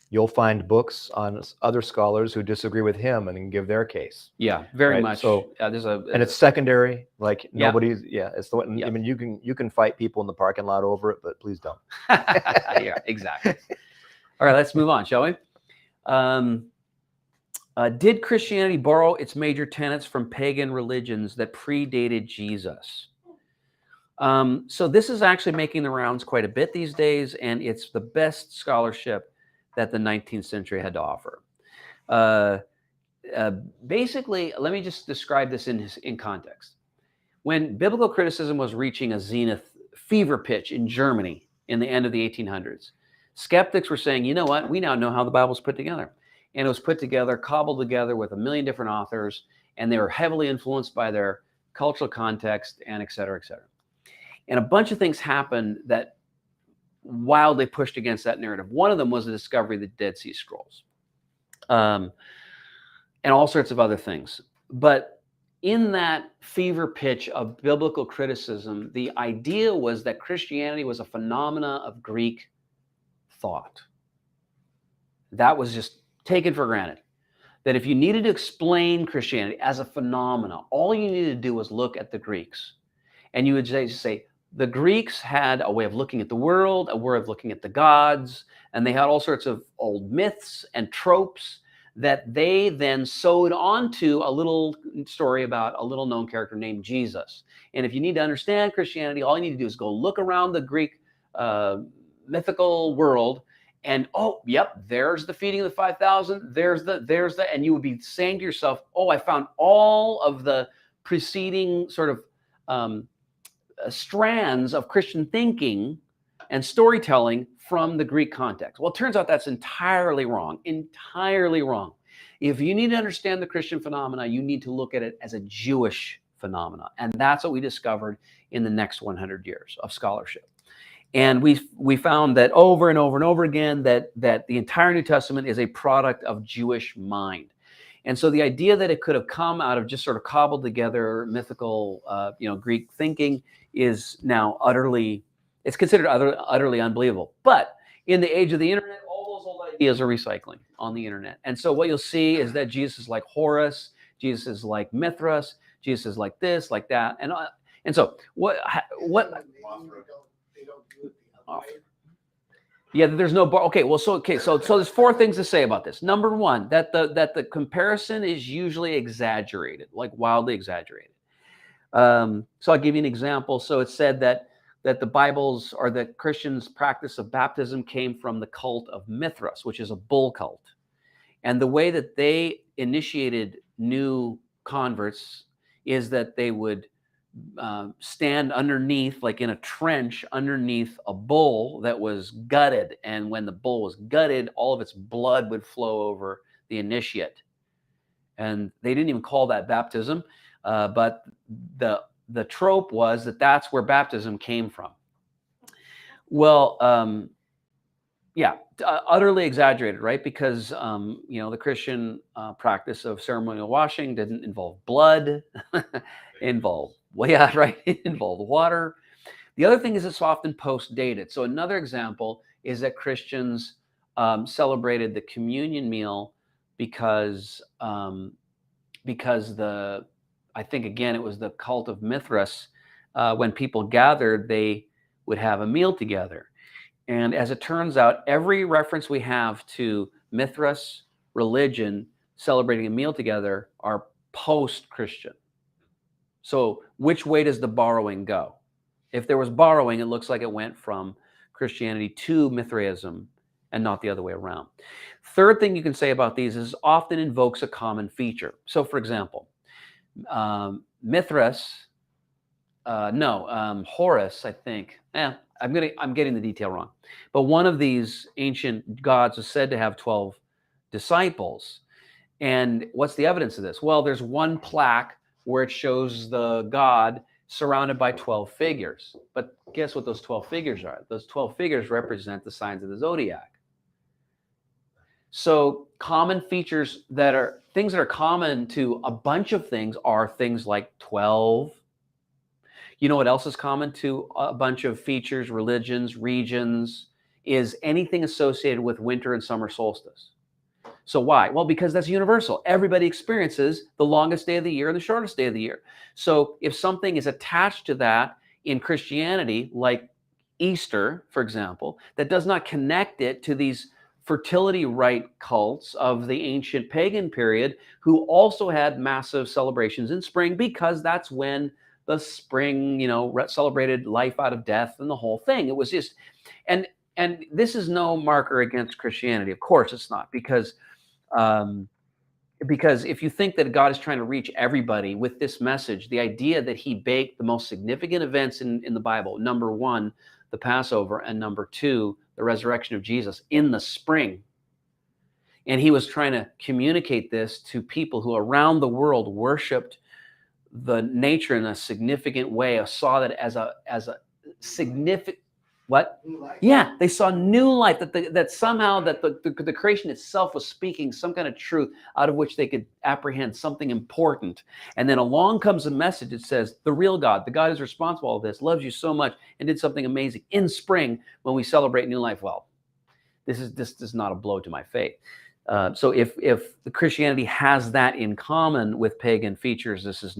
you'll find books on other scholars who disagree with him and can give their case. Yeah, very right? much. So, and it's secondary. Like nobody's. Yeah, it's the one. I mean, you can fight people in the parking lot over it, but please don't. Yeah, exactly. All right, let's move on, shall we? Did Christianity borrow its major tenets from pagan religions that predated Jesus? So this is actually making the rounds quite a bit these days, and it's the best scholarship that the 19th century had to offer. Basically, let me just describe this in context. When biblical criticism was reaching a zenith fever pitch in Germany in the end of the 1800s, skeptics were saying, you know what, we now know how the Bible's put together. And it was put together, cobbled together with a million different authors, and they were heavily influenced by their cultural context, and et cetera, et cetera. And a bunch of things happened that wildly pushed against that narrative. One of them was the discovery of the Dead Sea Scrolls, and all sorts of other things. But in that fever pitch of biblical criticism, the idea was that Christianity was a phenomena of Greek thought. That was just taken for granted. That if you needed to explain Christianity as a phenomena, all you needed to do was look at the Greeks. And you would say, the Greeks had a way of looking at the world, a way of looking at the gods, and they had all sorts of old myths and tropes that they then sewed onto a little story about a little known character named Jesus. And if you need to understand Christianity, all you need to do is go look around the Greek mythical world, and oh, yep, there's the feeding of the 5,000, there's the, and you would be saying to yourself, oh, I found all of the preceding sort of strands of Christian thinking and storytelling from the Greek context. Well, it turns out that's entirely wrong, entirely wrong. If you need to understand the Christian phenomena, you need to look at it as a Jewish phenomena. And that's what we discovered in the next 100 years of scholarship. And we found that over and over and over again that the entire New Testament is a product of Jewish mind. And so the idea that it could have come out of just sort of cobbled together mythical, Greek thinking is now it's considered utterly unbelievable. But in the age of the internet, all those old ideas are recycling on the internet. And so what you'll see is that Jesus is like Horus, Jesus is like Mithras, Jesus is like this, like that. And so what They don't do it the other way. yeah, there's no bar. So there's four things to say about this. Number one, that the comparison is usually exaggerated, like wildly exaggerated. So I'll give you an example. So it's said that the Bible's or the Christians' practice of baptism came from the cult of Mithras, which is a bull cult. And the way that they initiated new converts is that they would stand underneath, like in a trench underneath a bull that was gutted. And when the bull was gutted, all of its blood would flow over the initiate. And they didn't even call that baptism, but the trope was that that's where baptism came from. Well, utterly exaggerated, right? Because, the Christian practice of ceremonial washing didn't involve blood, involved water. The other thing is it's often post-dated. So another example is that Christians celebrated the communion meal because I think, again, it was the cult of Mithras. When people gathered, they would have a meal together. And as it turns out, every reference we have to Mithras religion celebrating a meal together are post-Christian. So which way does the borrowing go? If there was borrowing, it looks like it went from Christianity to Mithraism and not the other way around. Third thing you can say about these is often invokes a common feature. So for example, Horus, I think. I'm getting the detail wrong. But one of these ancient gods was said to have 12 disciples. And what's the evidence of this? Well, there's one plaque where it shows the god surrounded by 12 figures. But guess what those 12 figures are? Those 12 figures represent the signs of the zodiac. So common features things that are common to a bunch of things are things like 12. You know what else is common to a bunch of features, religions, regions, is anything associated with winter and summer solstice. So why? Well, because that's universal. Everybody experiences the longest day of the year and the shortest day of the year. So if something is attached to that in Christianity, like Easter, for example, that does not connect it to these fertility rite cults of the ancient pagan period, who also had massive celebrations in spring, because that's when the spring, celebrated life out of death and the whole thing. It was just, and this is no marker against Christianity. Of course it's not, because if you think that God is trying to reach everybody with this message, the idea that he baked the most significant events in the Bible, number one, the Passover, and number two, the resurrection of Jesus in the spring. And he was trying to communicate this to people who around the world worshiped the nature in a significant way, saw that as a significant, what? New life. Yeah, they saw new life, that somehow that the creation itself was speaking some kind of truth out of which they could apprehend something important. And then along comes a message that says the real God, the God who's responsible for all this, loves you so much and did something amazing in spring when we celebrate new life. Well, this is not a blow to my faith. So if the Christianity has that in common with pagan features, this does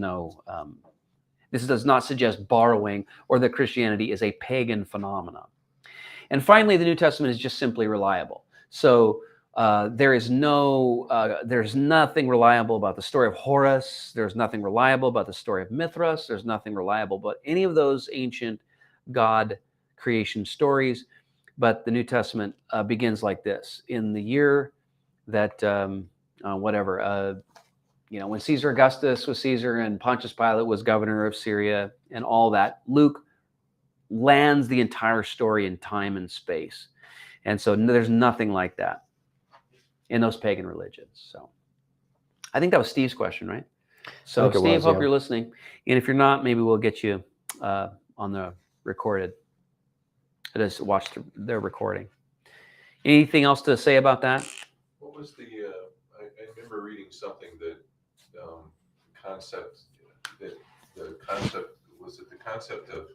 not suggest borrowing or that Christianity is a pagan phenomenon. And finally, the New Testament is just simply reliable. So there's nothing reliable about the story of Horus. There's nothing reliable about the story of Mithras. There's nothing reliable about any of those ancient God creation stories. But the New Testament begins like this: in the year that when Caesar Augustus was Caesar and Pontius Pilate was governor of Syria and all that, Luke lands the entire story in time and space. And so there's nothing like that in those pagan religions. So I think that was Steve's question, right? So Steve, hope you're listening. And if you're not, maybe we'll get you on the recorded. Just watch their recording. Anything else to say about that? What was the, I remember reading something that was it the concept of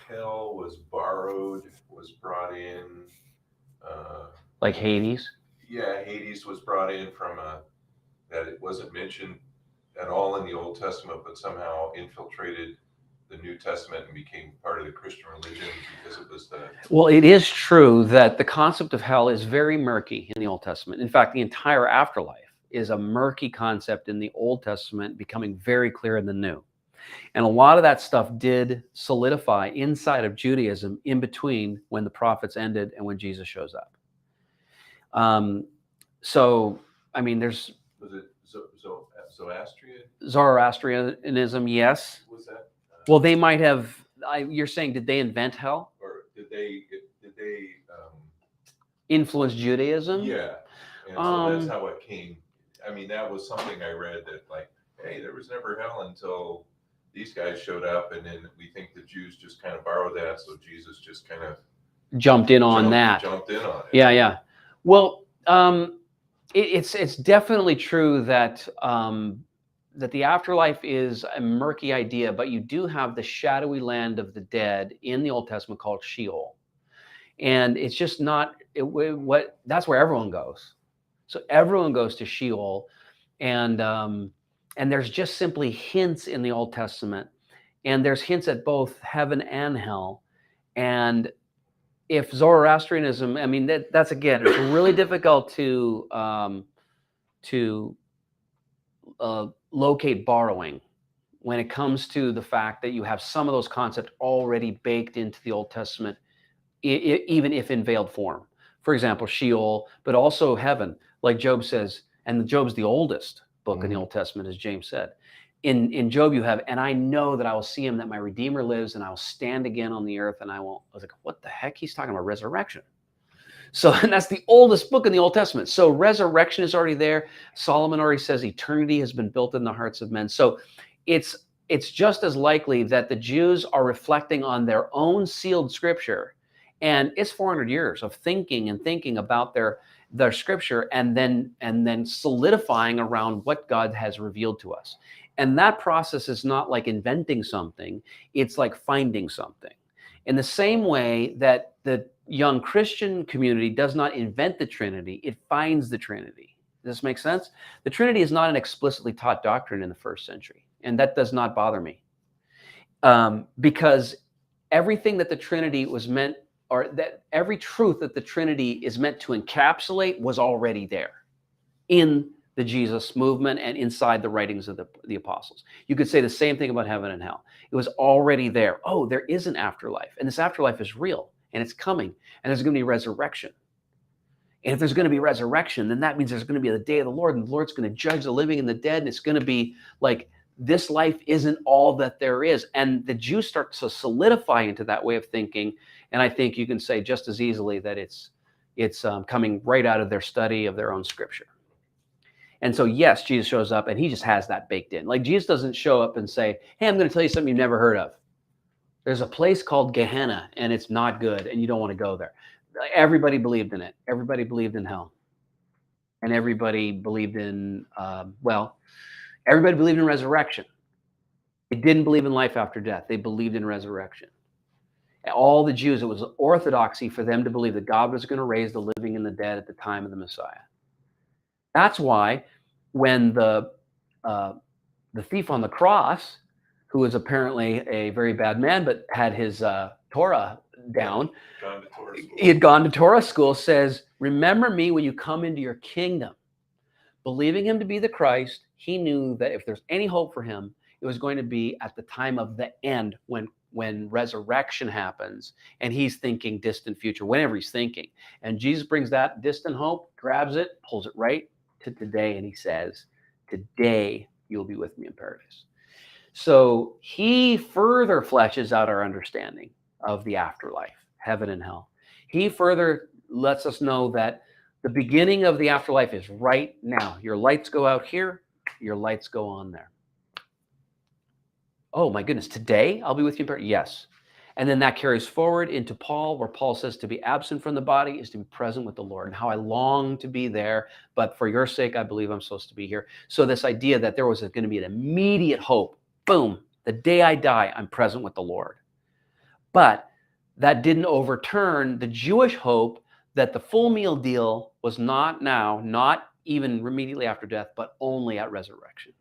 hell was borrowed, was brought in. Like Hades? Yeah, Hades was brought in from that it wasn't mentioned at all in the Old Testament, but somehow infiltrated the New Testament and became part of the Christian religion because it was the... Well, it is true that the concept of hell is very murky in the Old Testament. In fact, the entire afterlife is a murky concept in the Old Testament, becoming very clear in the New. And a lot of that stuff did solidify inside of Judaism in between when the prophets ended and when Jesus shows up. So, I mean, there's... Was it Zoroastrian? Zoroastrianism, yes. Was that? Well, they might have... you're saying, did they invent hell? Or did they influence Judaism? Yeah. And so that's how it came. I mean, that was something I read that, like, hey, there was never hell until these guys showed up, and then we think the Jews just kind of borrowed that, so Jesus just kind of jumped in on that. Jumped in on it. Yeah, yeah. Well, it's definitely true that that the afterlife is a murky idea, but you do have the shadowy land of the dead in the Old Testament called Sheol, and it's just not that's where everyone goes. So everyone goes to Sheol, and there's just simply hints in the Old Testament, and there's hints at both heaven and hell. And if Zoroastrianism, I mean, that's again, it's really difficult to locate borrowing when it comes to the fact that you have some of those concepts already baked into the Old Testament, even if in veiled form. For example, Sheol, but also heaven, like Job says, and Job's the oldest book in the Old Testament, as James said. In Job, you have, and I know that I will see him, that my Redeemer lives, and I will stand again on the earth, and I was like, what the heck? He's talking about resurrection. So, and that's the oldest book in the Old Testament. So resurrection is already there. Solomon already says eternity has been built in the hearts of men. So it's just as likely that the Jews are reflecting on their own sealed scripture, and it's 400 years of thinking about their scripture, and then solidifying around what God has revealed to us. And that process is not like inventing something, it's like finding something. In the same way that the young Christian community does not invent the Trinity, it finds the Trinity. Does this make sense? The Trinity is not an explicitly taught doctrine in the first century, and that does not bother me. Because everything that the Trinity was meant, or that every truth that the Trinity is meant to encapsulate, was already there in the Jesus movement and inside the writings of the apostles. You could say the same thing about heaven and hell. It was already there. Oh, there is an afterlife, and this afterlife is real, and it's coming, and there's going to be resurrection. And if there's going to be resurrection, then that means there's going to be the day of the Lord, and the Lord's going to judge the living and the dead, and it's going to be like, this life isn't all that there is. And the Jews start to solidify into that way of thinking, and I think you can say just as easily that it's coming right out of their study of their own scripture. And so, yes, Jesus shows up, and he just has that baked in. Like, Jesus doesn't show up and say, hey, I'm going to tell you something you've never heard of. There's a place called Gehenna, and it's not good, and you don't want to go there. Everybody believed in it. Everybody believed in hell. And everybody believed in, everybody believed in resurrection. They didn't believe in life after death. They believed in resurrection. All the Jews, it was orthodoxy for them to believe that God was going to raise the living and the dead at the time of the Messiah. That's why when the thief on the cross, who was apparently a very bad man but had his Torah down, he had gone to Torah school, says, remember me when you come into your kingdom. Believing him to be the Christ, he knew that if there's any hope for him, it was going to be at the time of the end, when resurrection happens, and he's thinking distant future, whenever he's thinking. And Jesus brings that distant hope, grabs it, pulls it right to today, and he says, today you'll be with me in paradise. So he further fleshes out our understanding of the afterlife, heaven and hell. He further lets us know that the beginning of the afterlife is right now. Your lights go out here, your lights go on there. Oh my goodness, today I'll be with you in paradise? Yes. And then that carries forward into Paul, where Paul says to be absent from the body is to be present with the Lord, and how I long to be there, but for your sake, I believe I'm supposed to be here. So this idea that there was going to be an immediate hope, boom, the day I die, I'm present with the Lord. But that didn't overturn the Jewish hope that the full meal deal was not now, not even immediately after death, but only at resurrection.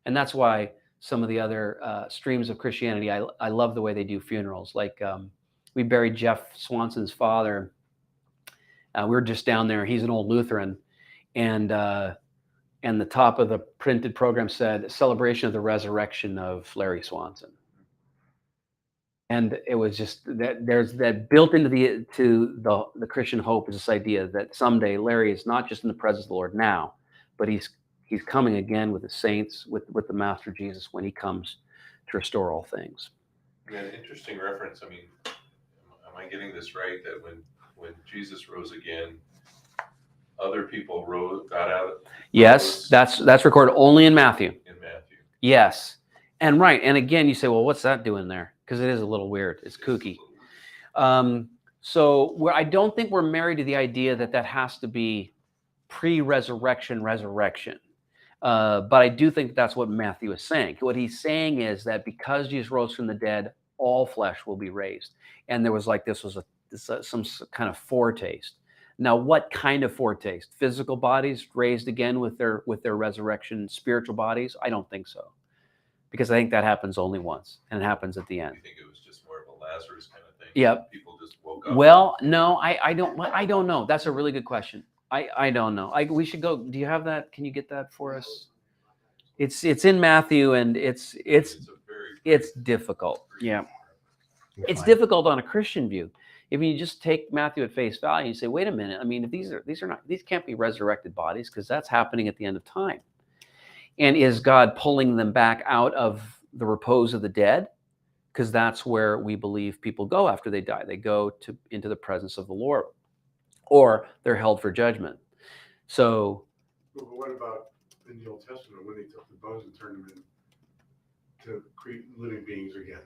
And that's why some of the other streams of Christianity, I love the way they do funerals. Like we buried Jeff Swanson's father. We were just down there. He's an old Lutheran. And the top of the printed program said, celebration of the resurrection of Larry Swanson. And it was just that there's that built into the Christian hope is this idea that someday Larry is not just in the presence of the Lord now, but he's coming again with the saints, with the Master Jesus when he comes to restore all things. Yeah, interesting reference. I mean, am I getting this right? That when Jesus rose again, other people got out? Yes, that's recorded only in Matthew. In Matthew. Yes, and right. And again, you say, well, what's that doing there? Because it is a little weird. It's kooky. So I don't think we're married to the idea that has to be pre-resurrection, resurrection. But I do think that's what Matthew is saying. What he's saying is that because Jesus rose from the dead, all flesh will be raised. And there was some kind of foretaste. Now, what kind of foretaste? Physical bodies raised again with their resurrection, spiritual bodies? I don't think so. Because I think that happens only once, and it happens at the end. You think it was just more of a Lazarus kind of thing? Yeah. People just woke up. Well, no, I don't know. That's a really good question. I don't know. We should go. Do you have that? Can you get that for us? It's in Matthew, and it's difficult. Yeah, it's difficult on a Christian view. If you just take Matthew at face value, you say, wait a minute. I mean, if these can't be resurrected bodies, because that's happening at the end of time. And is God pulling them back out of the repose of the dead? Because that's where we believe people go after they die. They go into the presence of the Lord, or they're held for judgment. So, but what about in the Old Testament when they took the bones and turned them into create living beings again?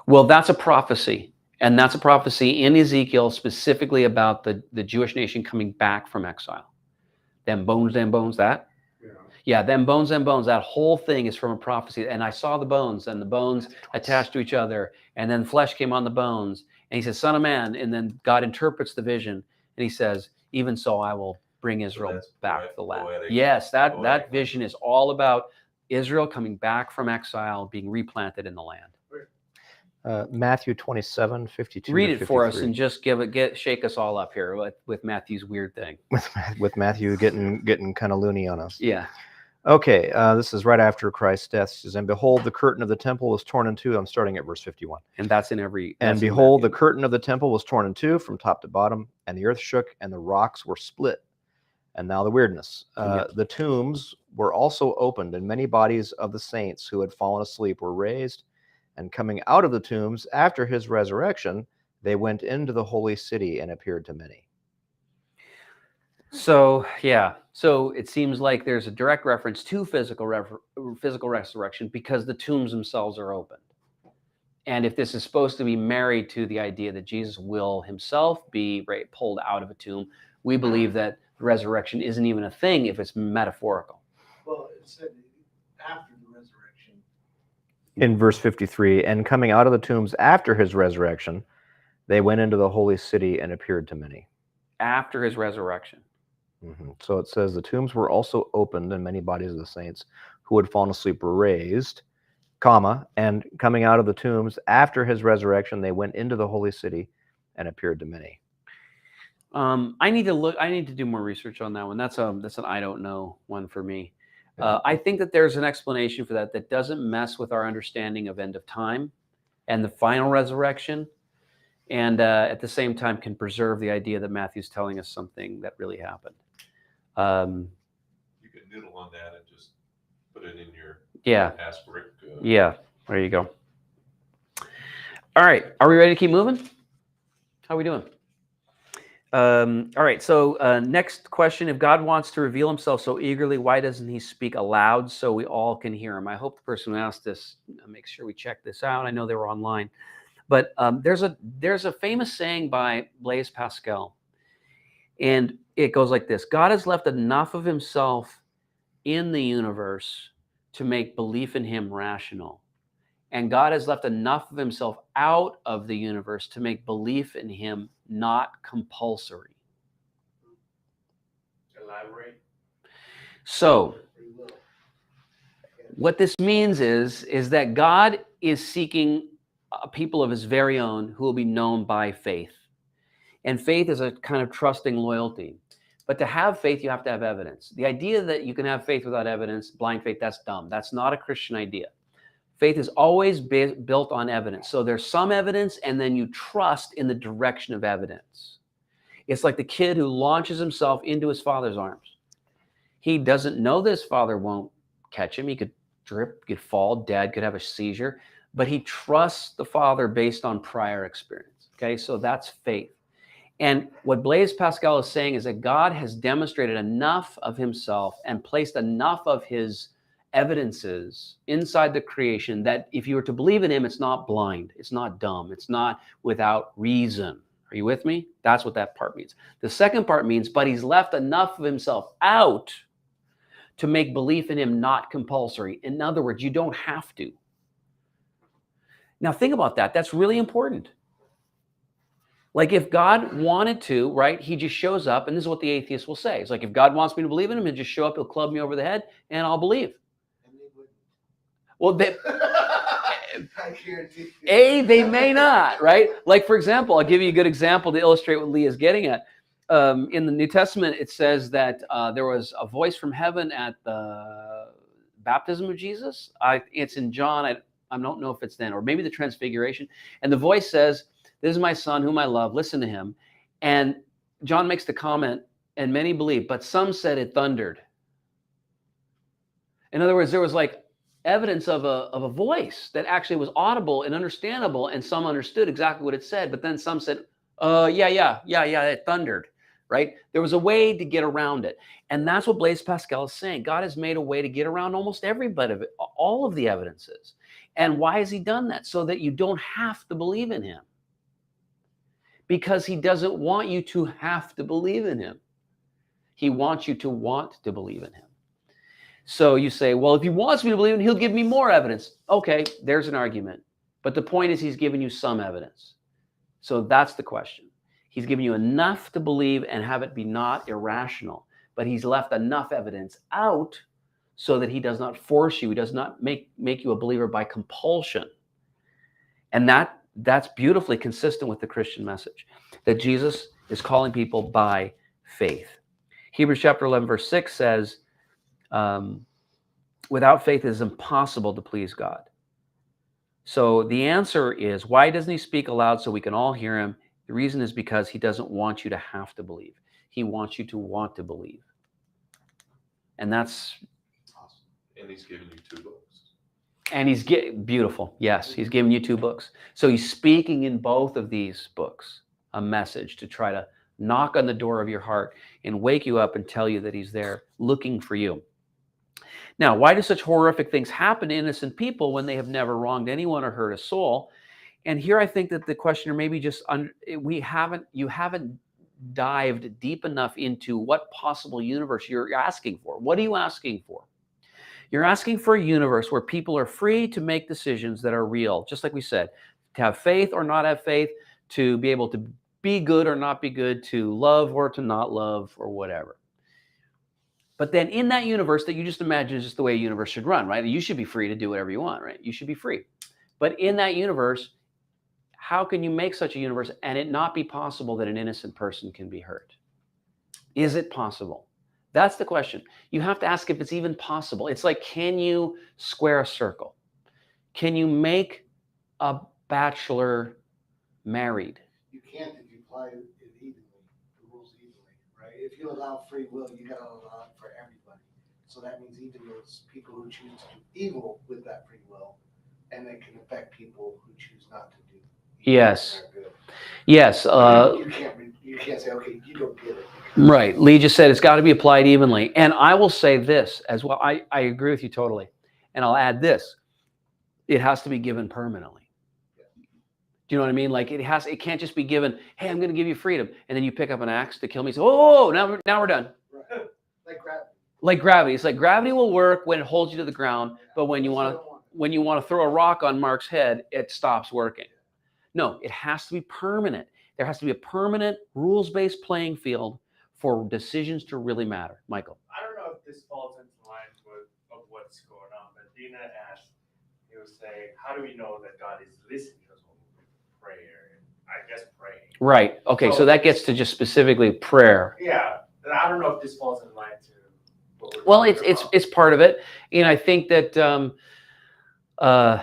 Well, that's a prophecy. And that's a prophecy in Ezekiel specifically about the Jewish nation coming back from exile. Them bones, that? Yeah, them bones, that whole thing is from a prophecy. And I saw the bones, and the bones attached to each other, and then flesh came on the bones. And he says, Son of man, and then God interprets the vision, and he says, even so I will bring Israel back to the land. Yes, that vision is all about Israel coming back from exile, being replanted in the land. Matthew 27:52. Read it for us and just shake us all up here with Matthew's weird thing. With Matthew getting kind of loony on us. Yeah. Okay, this is right after Christ's death. It says, and behold, the curtain of the temple was torn in two. I'm starting at verse 51. And that's in every. And behold, the curtain of the temple was torn in two from top to bottom, and the earth shook, and the rocks were split. And now the weirdness. The tombs were also opened, and many bodies of the saints who had fallen asleep were raised. And coming out of the tombs after his resurrection, they went into the holy city and appeared to many. So, yeah. So it seems like there's a direct reference to physical resurrection because the tombs themselves are opened. And if this is supposed to be married to the idea that Jesus will himself be pulled out of a tomb, we believe that resurrection isn't even a thing if it's metaphorical. Well, it said after the resurrection. In verse 53, and coming out of the tombs after his resurrection, they went into the holy city and appeared to many. After his resurrection. Mm-hmm. So it says the tombs were also opened, and many bodies of the saints who had fallen asleep were raised, and coming out of the tombs after his resurrection, they went into the holy city and appeared to many. I need to do more research on that one. That's an I don't know one for me. I think that there's an explanation for that doesn't mess with our understanding of end of time and the final resurrection, and at the same time can preserve the idea that Matthew's telling us something that really happened. You can noodle on that and just put it in your Yeah. Ask Rick. Yeah. There you go. All right. Are we ready to keep moving? How are we doing? All right. So next question. If God wants to reveal himself so eagerly, why doesn't he speak aloud so we all can hear him? I hope the person who asked this, make sure we check this out. I know they were online. But there's a famous saying by Blaise Pascal. And it goes like this. God has left enough of himself in the universe to make belief in him rational. And God has left enough of himself out of the universe to make belief in him not compulsory. Elaborate. So, what this means is that God is seeking a people of his very own who will be known by faith. And faith is a kind of trusting loyalty. But to have faith, you have to have evidence. The idea that you can have faith without evidence, blind faith, that's dumb. That's not a Christian idea. Faith is always built on evidence. So there's some evidence, and then you trust in the direction of evidence. It's like the kid who launches himself into his father's arms. He doesn't know that his father won't catch him. He could drip, could fall, dad could have a seizure, but he trusts the father based on prior experience. Okay, so that's faith. And what Blaise Pascal is saying is that God has demonstrated enough of himself and placed enough of his evidences inside the creation that if you were to believe in him, it's not blind, it's not dumb, it's not without reason. Are you with me? That's what that part means. The second part means, but he's left enough of himself out to make belief in him not compulsory. In other words, you don't have to. Now think about that. That's really important. Like if God wanted to, right, he just shows up, and this is what the atheist will say. It's like, if God wants me to believe in him, he'll just show up, he'll club me over the head, and I'll believe. Well, they may not, right? Like, for example, I'll give you a good example to illustrate what Lee is getting at. In the New Testament, it says that there was a voice from heaven at the baptism of Jesus. It's in John. I don't know if it's then, or maybe the Transfiguration. And the voice says, "This is my son whom I love, listen to him." And John makes the comment, and many believe, but some said it thundered. In other words, there was like evidence of a voice that actually was audible and understandable, and some understood exactly what it said, but then some said, yeah, it thundered, right? There was a way to get around it. And that's what Blaise Pascal is saying. God has made a way to get around almost every bit of it, all of the evidences. And why has he done that? So that you don't have to believe in him. Because he doesn't want you to have to believe in him. He wants you to want to believe in him. So you say, well, if he wants me to believe in him, he'll give me more evidence. Okay, there's an argument. But the point is he's given you some evidence. So that's the question. He's given you enough to believe and have it be not irrational. But he's left enough evidence out so that he does not force you. He does not make you a believer by compulsion. And that's beautifully consistent with the Christian message, that Jesus is calling people by faith. Hebrews chapter 11, verse 6 says, without faith it is impossible to please God. So the answer is, why doesn't he speak aloud so we can all hear him? The reason is because he doesn't want you to have to believe. He wants you to want to believe. And that's awesome. And he's given you 2 books. And he's beautiful. Yes, he's given you 2 books. So he's speaking in both of these books a message to try to knock on the door of your heart and wake you up and tell you that he's there looking for you. Now, why do such horrific things happen to innocent people when they have never wronged anyone or hurt a soul? And here I think that the questioner maybe just you haven't dived deep enough into what possible universe you're asking for. What are you asking for? You're asking for a universe where people are free to make decisions that are real, just like we said, to have faith or not have faith, to be able to be good or not be good, to love or to not love, or whatever. But then in that universe that you just imagine is just the way a universe should run, right? You should be free to do whatever you want, right? You should be free. But in that universe, how can you make such a universe and it not be possible that an innocent person can be hurt? Is it possible? That's the question. You have to ask if it's even possible. It's like, can you square a circle? Can you make a bachelor married? You can't if you apply it evenly, the rules evenly, right? If you allow free will, you got to allow it for everybody. So that means even those people who choose to do evil with that free will, and it can affect people who choose not to do evil. Yes. And they're good. Yes. You can't say, okay, you don't get it. Right. Lee just said it's got to be applied evenly. And I will say this as well. I agree with you totally. And I'll add this. It has to be given permanently. Do you know what I mean? Like it can't just be given, hey, I'm going to give you freedom. And then you pick up an axe to kill me. So, oh, now we're done. Right. Like gravity. Like gravity. It's like gravity will work when it holds you to the ground. But when you want to throw a rock on Mark's head, it stops working. No, it has to be permanent. There has to be a permanent rules-based playing field for decisions to really matter. Michael. I don't know if this falls into line of what's going on, but Dina asked, he was saying, how do we know that God is listening to us when we pray? I guess praying. Right. Okay, so that gets to just specifically prayer. Yeah, and I don't know if this falls in line to what we're Well, talking about. it's part of it. And I think that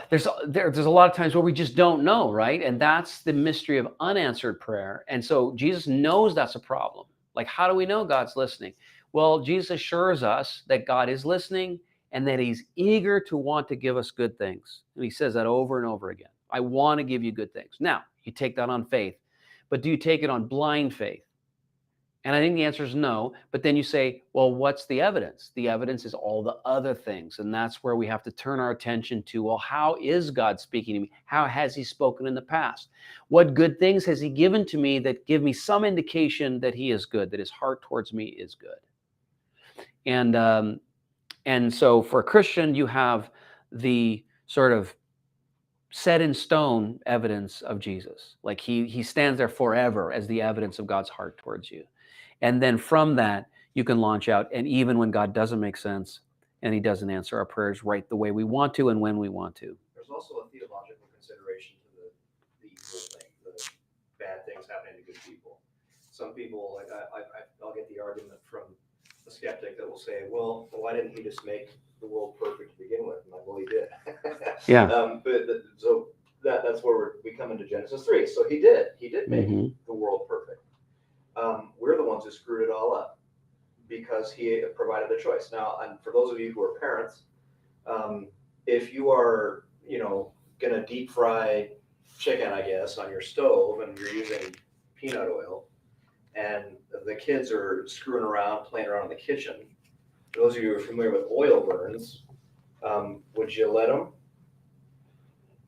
there's a lot of times where we just don't know, right? And that's the mystery of unanswered prayer. And so Jesus knows that's a problem. Like, how do we know God's listening? Well, Jesus assures us that God is listening and that he's eager to want to give us good things. And he says that over and over again. I want to give you good things. Now, you take that on faith, but do you take it on blind faith? And I think the answer is no. But then you say, well, what's the evidence? The evidence is all the other things. And that's where we have to turn our attention to, well, how is God speaking to me? How has he spoken in the past? What good things has he given to me that give me some indication that he is good, that his heart towards me is good? And so for a Christian, you have the sort of set in stone evidence of Jesus. Like he stands there forever as the evidence of God's heart towards you. And then from that, you can launch out. And even when God doesn't make sense and he doesn't answer our prayers right the way we want to and when we want to. There's also a theological consideration to the evil thing, the bad things happening to good people. Some people, like I'll get the argument from a skeptic that will say, well, why didn't he just make the world perfect to begin with? And I'm like, well, he did. Yeah. So that's where we come into Genesis 3. So he did make the world perfect. We're the ones who screwed it all up because he provided the choice. Now, and for those of you who are parents, if you are, going to deep fry chicken, I guess, on your stove and you're using peanut oil and the kids are screwing around, playing around in the kitchen, for those of you who are familiar with oil burns, would you let them?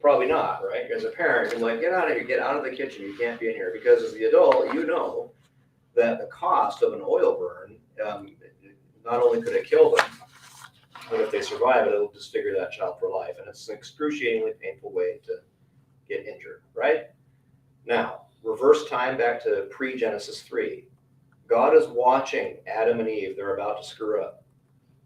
Probably not, right? As a parent, you're like, get out of here, get out of the kitchen. You can't be in here. Because as the adult, you know that the cost of an oil burn, not only could it kill them, but if they survive it, it'll disfigure that child for life. And it's an excruciatingly painful way to get injured, right? Now, reverse time back to pre-Genesis 3. God is watching Adam and Eve. They're about to screw up.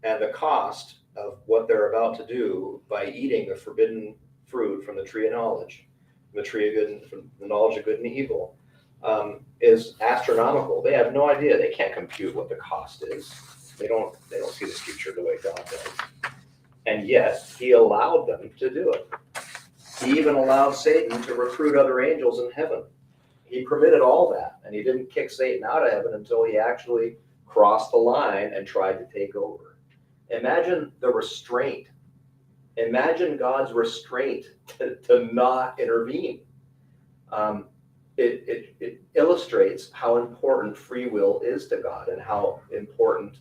And the cost of what they're about to do by eating the forbidden fruit from the tree of knowledge, the tree of good, from the knowledge of good and evil, is astronomical. They have no idea. They can't compute what the cost is. They don't see the future the way God does. And yet he allowed them to do it. He even allowed Satan to recruit other angels in heaven. He permitted all that, and he didn't kick Satan out of heaven until he actually crossed the line and tried to take over. Imagine the restraint. Imagine God's restraint to not intervene. It illustrates how important free will is to God and how important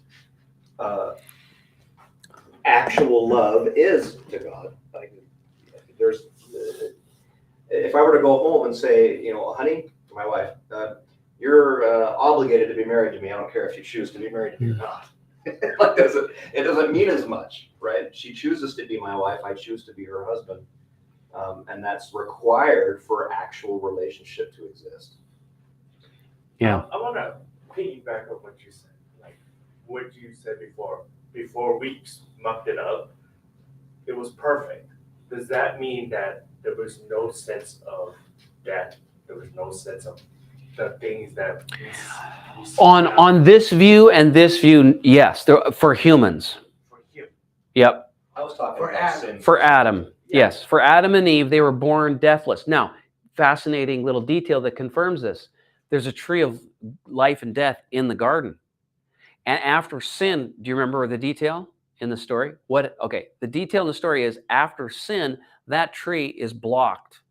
actual love is to God. Like, if I were to go home and say, honey, to my wife, you're obligated to be married to me. I don't care if you choose to be married to me or not. It doesn't mean as much, right? She chooses to be my wife. I choose to be her husband. And that's required for actual relationship to exist. Yeah. I want to piggyback on what you said. Like what you said before we mucked it up, it was perfect. Does that mean that there was no sense of death? There was no sense of the things that we on this view and this view, yes, for humans. for him. Yep. I was talking For about Adam. sin. For Adam. Yes, for Adam and Eve, they were born deathless. Now, fascinating little detail that confirms this. There's a tree of life and death in the garden. And after sin, do you remember the detail? in the story? What? Okay, the detail in the story is after sin, that tree is blocked.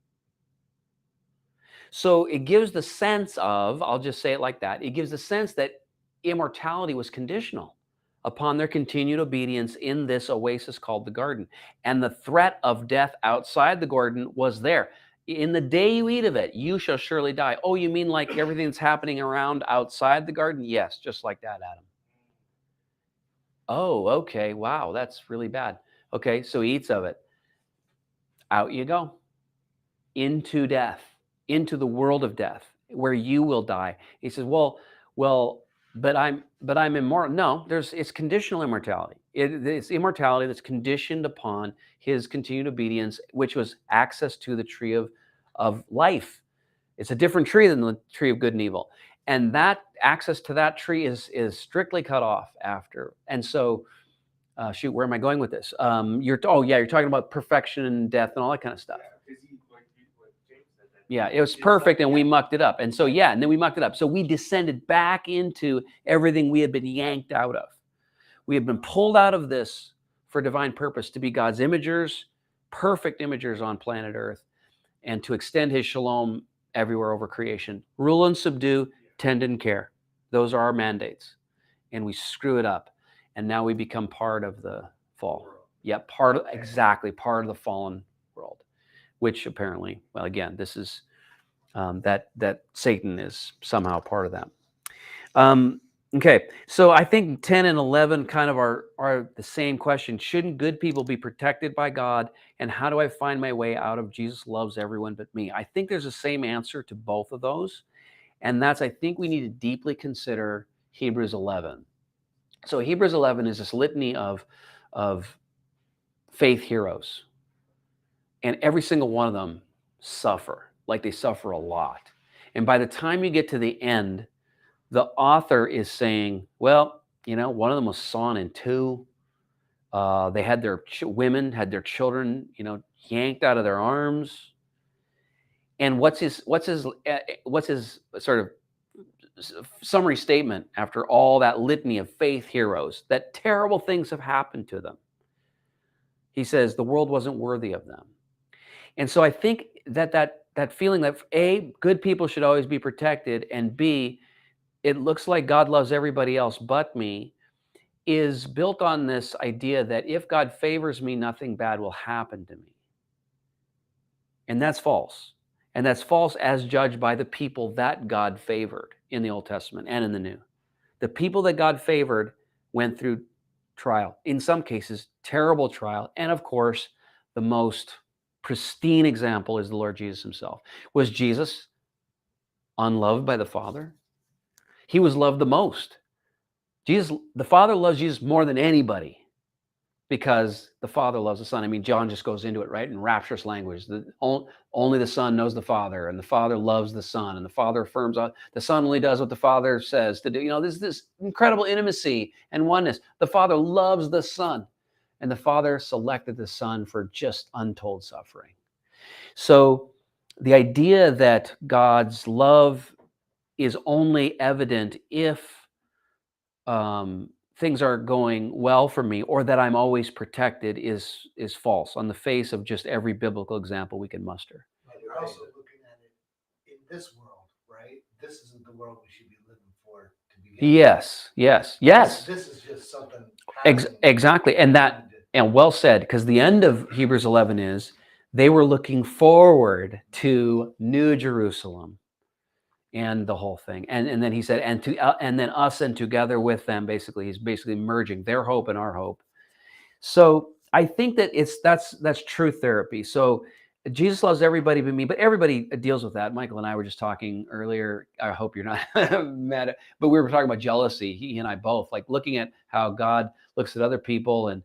So it gives the sense of, I'll just say it like that, it gives the sense that immortality was conditional upon their continued obedience in this oasis called the garden. And the threat of death outside the garden was there. In the day you eat of it, you shall surely die. Oh, you mean like everything that's happening around outside the garden? Yes, just like that, Adam. Oh, okay. Wow, that's really bad. Okay, so he eats of it. Out you go. Into death, into the world of death, where you will die. He says, well, but I'm immortal. No, it's conditional immortality. It's immortality that's conditioned upon his continued obedience, which was access to the tree of life. It's a different tree than the tree of good and evil. And that access to that tree is strictly cut off after. And so, shoot, where am I going with this? You're talking about perfection and death and all that kind of stuff. Yeah, it was perfect and we mucked it up. And so, yeah, and then we mucked it up. So we descended back into everything we had been yanked out of. We had been pulled out of this for divine purpose, to be God's imagers, perfect imagers on planet Earth, and to extend his shalom everywhere over creation. Rule and subdue, tend and care. Those are our mandates. And we screw it up. And now we become part of the fall. Yeah, part of the fallen world. Which apparently, well, again, this is that Satan is somehow part of that. Okay, so I think 10 and 11 kind of are the same question. Shouldn't good people be protected by God? And how do I find my way out of Jesus loves everyone but me? I think there's the same answer to both of those. And that's, I think we need to deeply consider Hebrews 11. So Hebrews 11 is this litany of faith heroes. And every single one of them suffer, like they suffer a lot. And by the time you get to the end, the author is saying, well, one of them was sawn in two. They had their women had their children, yanked out of their arms. And what's his sort of summary statement after all that litany of faith heroes, that terrible things have happened to them? He says the world wasn't worthy of them. And so I think that feeling that A, good people should always be protected, and B, it looks like God loves everybody else but me, is built on this idea that if God favors me, nothing bad will happen to me. And that's false. And that's false as judged by the people that God favored in the Old Testament and in the New. The people that God favored went through trial, in some cases, terrible trial. And of course, the most pristine example is the Lord Jesus himself. Was Jesus unloved by the Father? He was loved the most. The Father loves Jesus more than anybody because the Father loves the Son. I mean, John just goes into it, right? In rapturous language. Only the Son knows the Father, and the Father loves the Son, and the Father affirms the Son only does what the Father says to do. There's this incredible intimacy and oneness. The Father loves the Son. And the Father selected the Son for just untold suffering. So the idea that God's love is only evident if things are going well for me, or that I'm always protected, is false on the face of just every biblical example we can muster. But you're also looking at it in this world, right? This isn't the world we should be living for to begin with. Yes. This is just something. Exactly. And well said, because the end of Hebrews 11 is they were looking forward to New Jerusalem and the whole thing. And then he said, and then us and together with them, basically, he's basically merging their hope and our hope. So I think that that's true therapy. So Jesus loves everybody but me, but everybody deals with that. Michael and I were just talking earlier. I hope you're not mad at, but we were talking about jealousy. He and I both, like looking at how God looks at other people and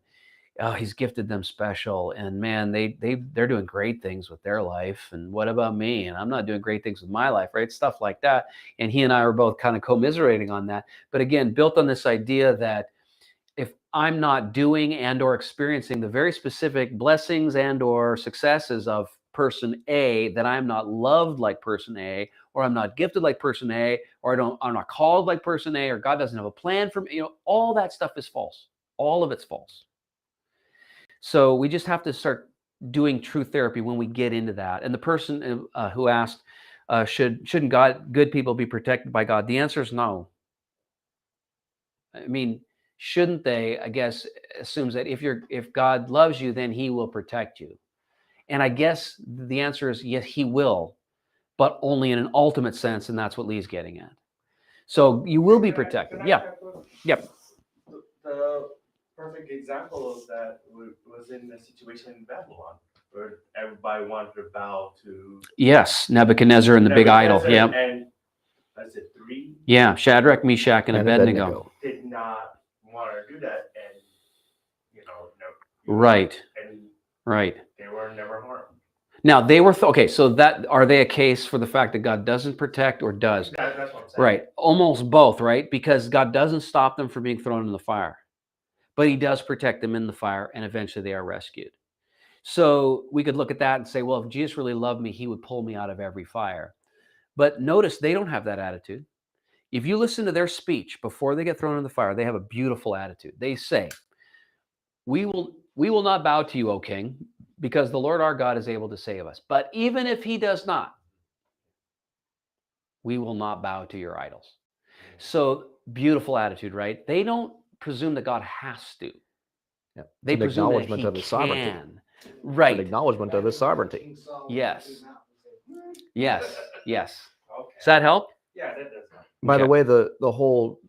he's gifted them special, and man, they're doing great things with their life, and what about me? And I'm not doing great things with my life, right? Stuff like that. And he and I were both kind of commiserating on that. But again, built on this idea that if I'm not doing and or experiencing the very specific blessings and or successes of person A, that I'm not loved like person A, or I'm not gifted like person A, or I'm not called like person A, or God doesn't have a plan for me. All that stuff is false. All of it's false. So we just have to start doing true therapy when we get into that. And the person who asked, shouldn't good people be protected by God? The answer is no. I mean, shouldn't they? I guess assumes that if God loves you, then He will protect you. And I guess the answer is yes, He will, but only in an ultimate sense, and that's what Lee's getting at. So you will be protected. Yeah. Yep. The perfect example of that was in the situation in Babylon, where everybody wanted to bow to. Yes, Nebuchadnezzar and the big idol. Yeah. And I said 3. Yeah, Shadrach, Meshach, and Abednego did not want to do that, and no. Right. And right. They were never harmed. Now they were okay. So are they a case for the fact that God doesn't protect or does? That's what I'm saying. Right. Almost both, right? Because God doesn't stop them from being thrown in the fire, but He does protect them in the fire, and eventually they are rescued. So we could look at that and say, well, if Jesus really loved me, He would pull me out of every fire. But notice they don't have that attitude. If you listen to their speech before they get thrown in the fire, they have a beautiful attitude. They say, we will not bow to you, O King, because the Lord our God is able to save us. But even if He does not, we will not bow to your idols. So beautiful attitude, right? They don't presume that God has to. Yeah. They It's an presume that acknowledgement He of His sovereignty. can. Right. It's an acknowledgement of His sovereignty. Yes. Yes. Yes. Okay. Does that help? Yeah, that does. By the Okay. way, the whole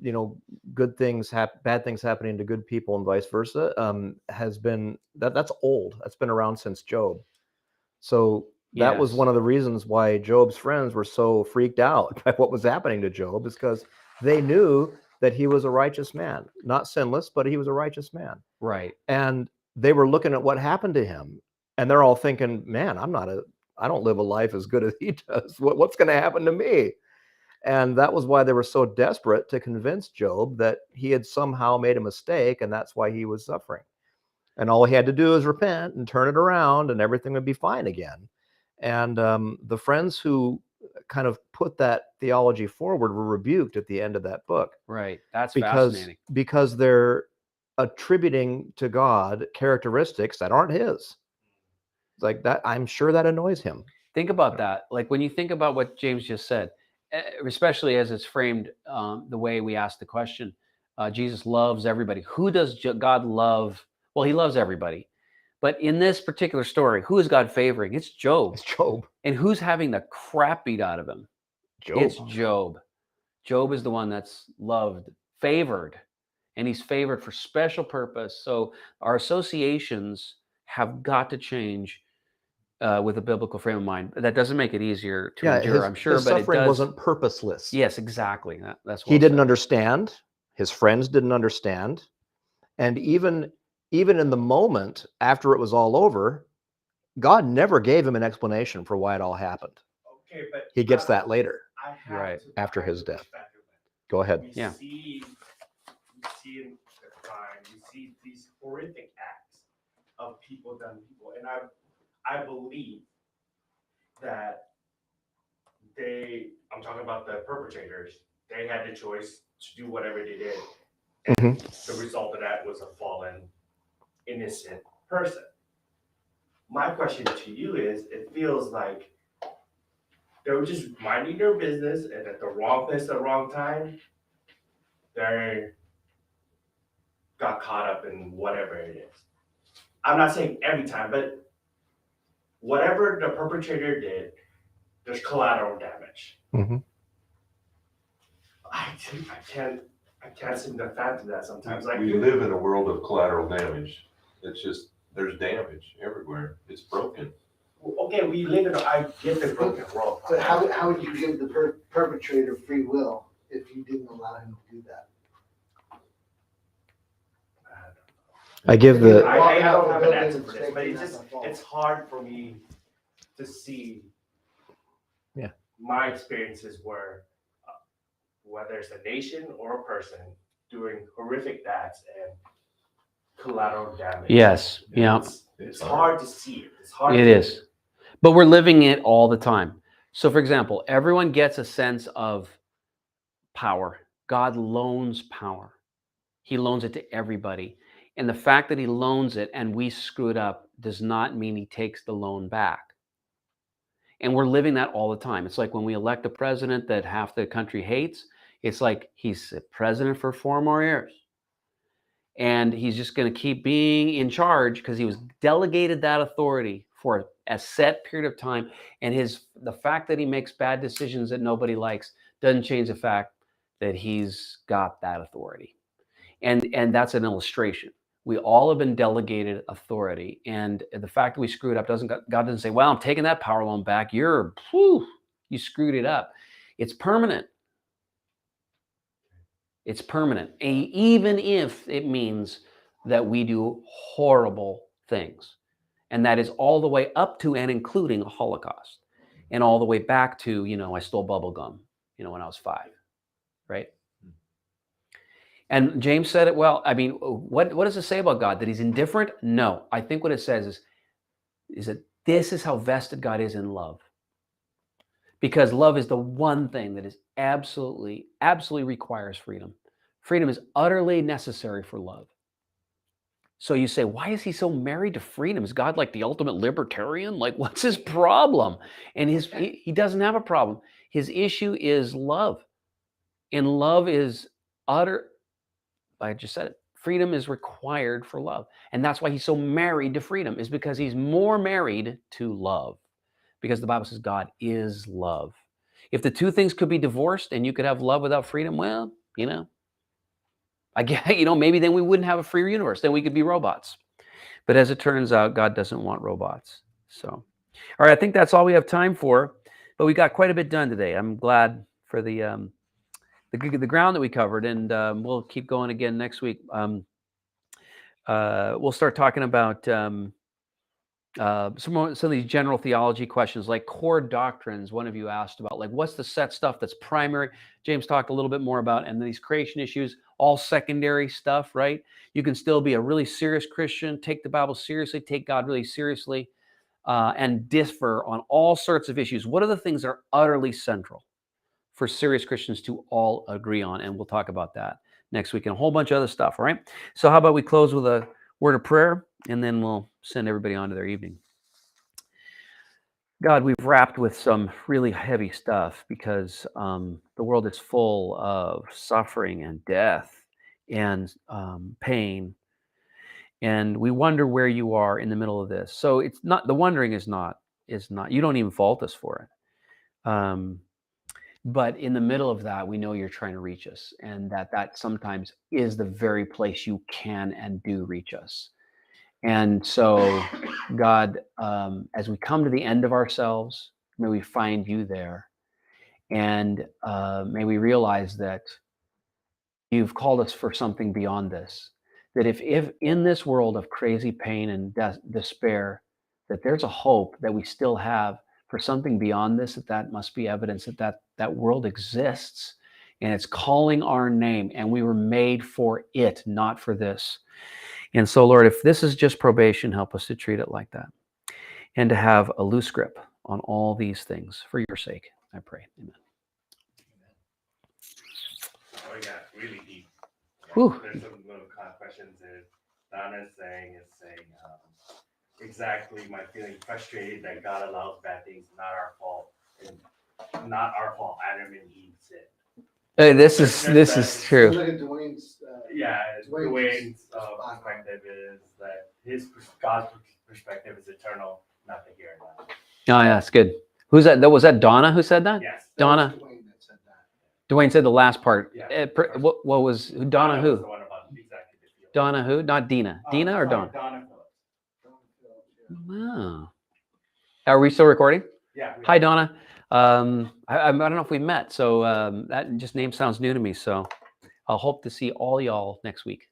good things bad things happening to good people and vice versa has been that's old. That's been around since Job. So that was Yes. one of the reasons why Job's friends were so freaked out by what was happening to Job, is because they knew that he was a righteous man, not sinless, but he was a righteous man. Right. And they were looking at what happened to him, and they're all thinking, "Man, I don't live a life as good as he does. What's going to happen to me?" And that was why they were so desperate to convince Job that he had somehow made a mistake, and that's why he was suffering. And all he had to do is repent and turn it around, and everything would be fine again. And the friends who kind of put that theology forward were rebuked at the end of that book. Right. That's because fascinating. because they're attributing to God characteristics that aren't His. It's like that. I'm sure that annoys Him. Think about that. Like when you think about what James just said, especially as it's framed the way we ask the question, Jesus loves everybody. Who does God love? Well, He loves everybody. But in this particular story, who is God favoring? It's Job. It's Job. And who's having the crap beat out of him? Job. It's Job. Job is the one that's loved, favored, and he's favored for special purpose. So our associations have got to change with a biblical frame of mind. That doesn't make it easier to endure, I'm sure, his but suffering it does. wasn't purposeless. Yes, exactly. That's what He didn't understand. His friends didn't understand. And even in the moment after it was all over, God never gave him an explanation for why it all happened. Okay, but He gets that later, Right, after his death. Go ahead. We Yeah. see in the crime, we see these horrific acts of people done people, and I believe that I'm talking about the perpetrators, they had the choice to do whatever they did, and the result of that was a fallen, innocent person. My question to you is, it feels like they were just minding their business, and at the wrong place at the wrong time, they got caught up in whatever it is. I'm not saying every time, but whatever the perpetrator did, there's collateral damage. I can't seem to fathom that sometimes. Like we live in a world of collateral damage. It's just, there's damage everywhere. It's broken. Okay, we live in. I get the broken world. But how would you give the perpetrator free will if you didn't allow him to do that? I give the I don't have an answer for this, but it's hard for me to see. Yeah. My experiences were, whether it's a nation or a person doing horrific acts and collateral damage. Yes. Yeah. It's hard to see it. It's hard. It is. But we're living it all the time. So, for example, everyone gets a sense of power. God loans power. He loans it to everybody. And the fact that he loans it and we screwed up does not mean he takes the loan back. And we're living that all the time. It's like when we elect a president that half the country hates, it's like he's a president for 4 more years. And he's just going to keep being in charge because he was delegated that authority for a set period of time. And the fact that he makes bad decisions that nobody likes doesn't change the fact that he's got that authority. And that's an illustration. We all have been delegated authority. And the fact that we screwed up God doesn't say, well, I'm taking that power loan back. You screwed it up. It's permanent. It's permanent, even if it means that we do horrible things. And that is all the way up to and including a Holocaust. And all the way back to, I stole bubble gum, when I was 5, right? And James said it well. I mean, what does it say about God? That he's indifferent? No. I think what it says is that this is how vested God is in love. Because love is the one thing that is absolutely requires freedom. Freedom is utterly necessary for love. So you say, why is he so married to freedom? Is God like the ultimate libertarian? Like, what's his problem? And he doesn't have a problem. His issue is love. And love is I just said it. Freedom is required for love. And that's why he's so married to freedom, is because he's more married to love. Because the Bible says God is love. If the two things could be divorced and you could have love without freedom, well, I guess, maybe then we wouldn't have a free universe. Then we could be robots. But as it turns out, God doesn't want robots. So, all right, I think that's all we have time for. But we got quite a bit done today. I'm glad for the ground that we covered, and we'll keep going again next week. We'll start talking about some of these general theology questions, like core doctrines. One of you asked about, like, what's the set stuff that's primary? James talked a little bit more about, and these creation issues, all secondary stuff, right? You can still be a really serious Christian, take the Bible seriously, take God really seriously, and differ on all sorts of issues. What are the things that are utterly central for serious Christians to all agree on? And we'll talk about that next week and a whole bunch of other stuff, all right? So how about we close with a word of prayer, and then we'll send everybody on to their evening. God, we've wrapped with some really heavy stuff because the world is full of suffering and death and pain. And we wonder where you are in the middle of this. So it's not, the wondering is not, you don't even fault us for it. But in the middle of that, we know you're trying to reach us, and that sometimes is the very place you can and do reach us. And so, God, as we come to the end of ourselves, may we find you there. And may we realize that you've called us for something beyond this. That if in this world of crazy pain and despair, that there's a hope that we still have for something beyond this, that must be evidence that world exists and it's calling our name, and we were made for it, not for this. And so, Lord, if this is just probation, help us to treat it like that and to have a loose grip on all these things for your sake, I pray. Amen. Oh, yeah, really deep. Whew. There's some little questions that Donna is saying exactly my feeling frustrated that God allows bad things, not our fault, and not our fault. Adam and Eve sinned. Hey, this is true. Look at Dwayne's. Dwayne's perspective is that God's perspective is eternal, not the here and now. Oh, yeah, that's good. Who's that? Was that Donna who said that? Yes. Donna. Dwayne that said that. Dwayne said the last part. Yeah. What was Donna who? Was the one about exactly the field. Donna who? Not Dina. Dina or Donna? Donna Phillips. Wow. Are we still recording? Yeah. Hi, Donna. I don't know if we met, so that just name sounds new to me. So I'll hope to see all y'all next week.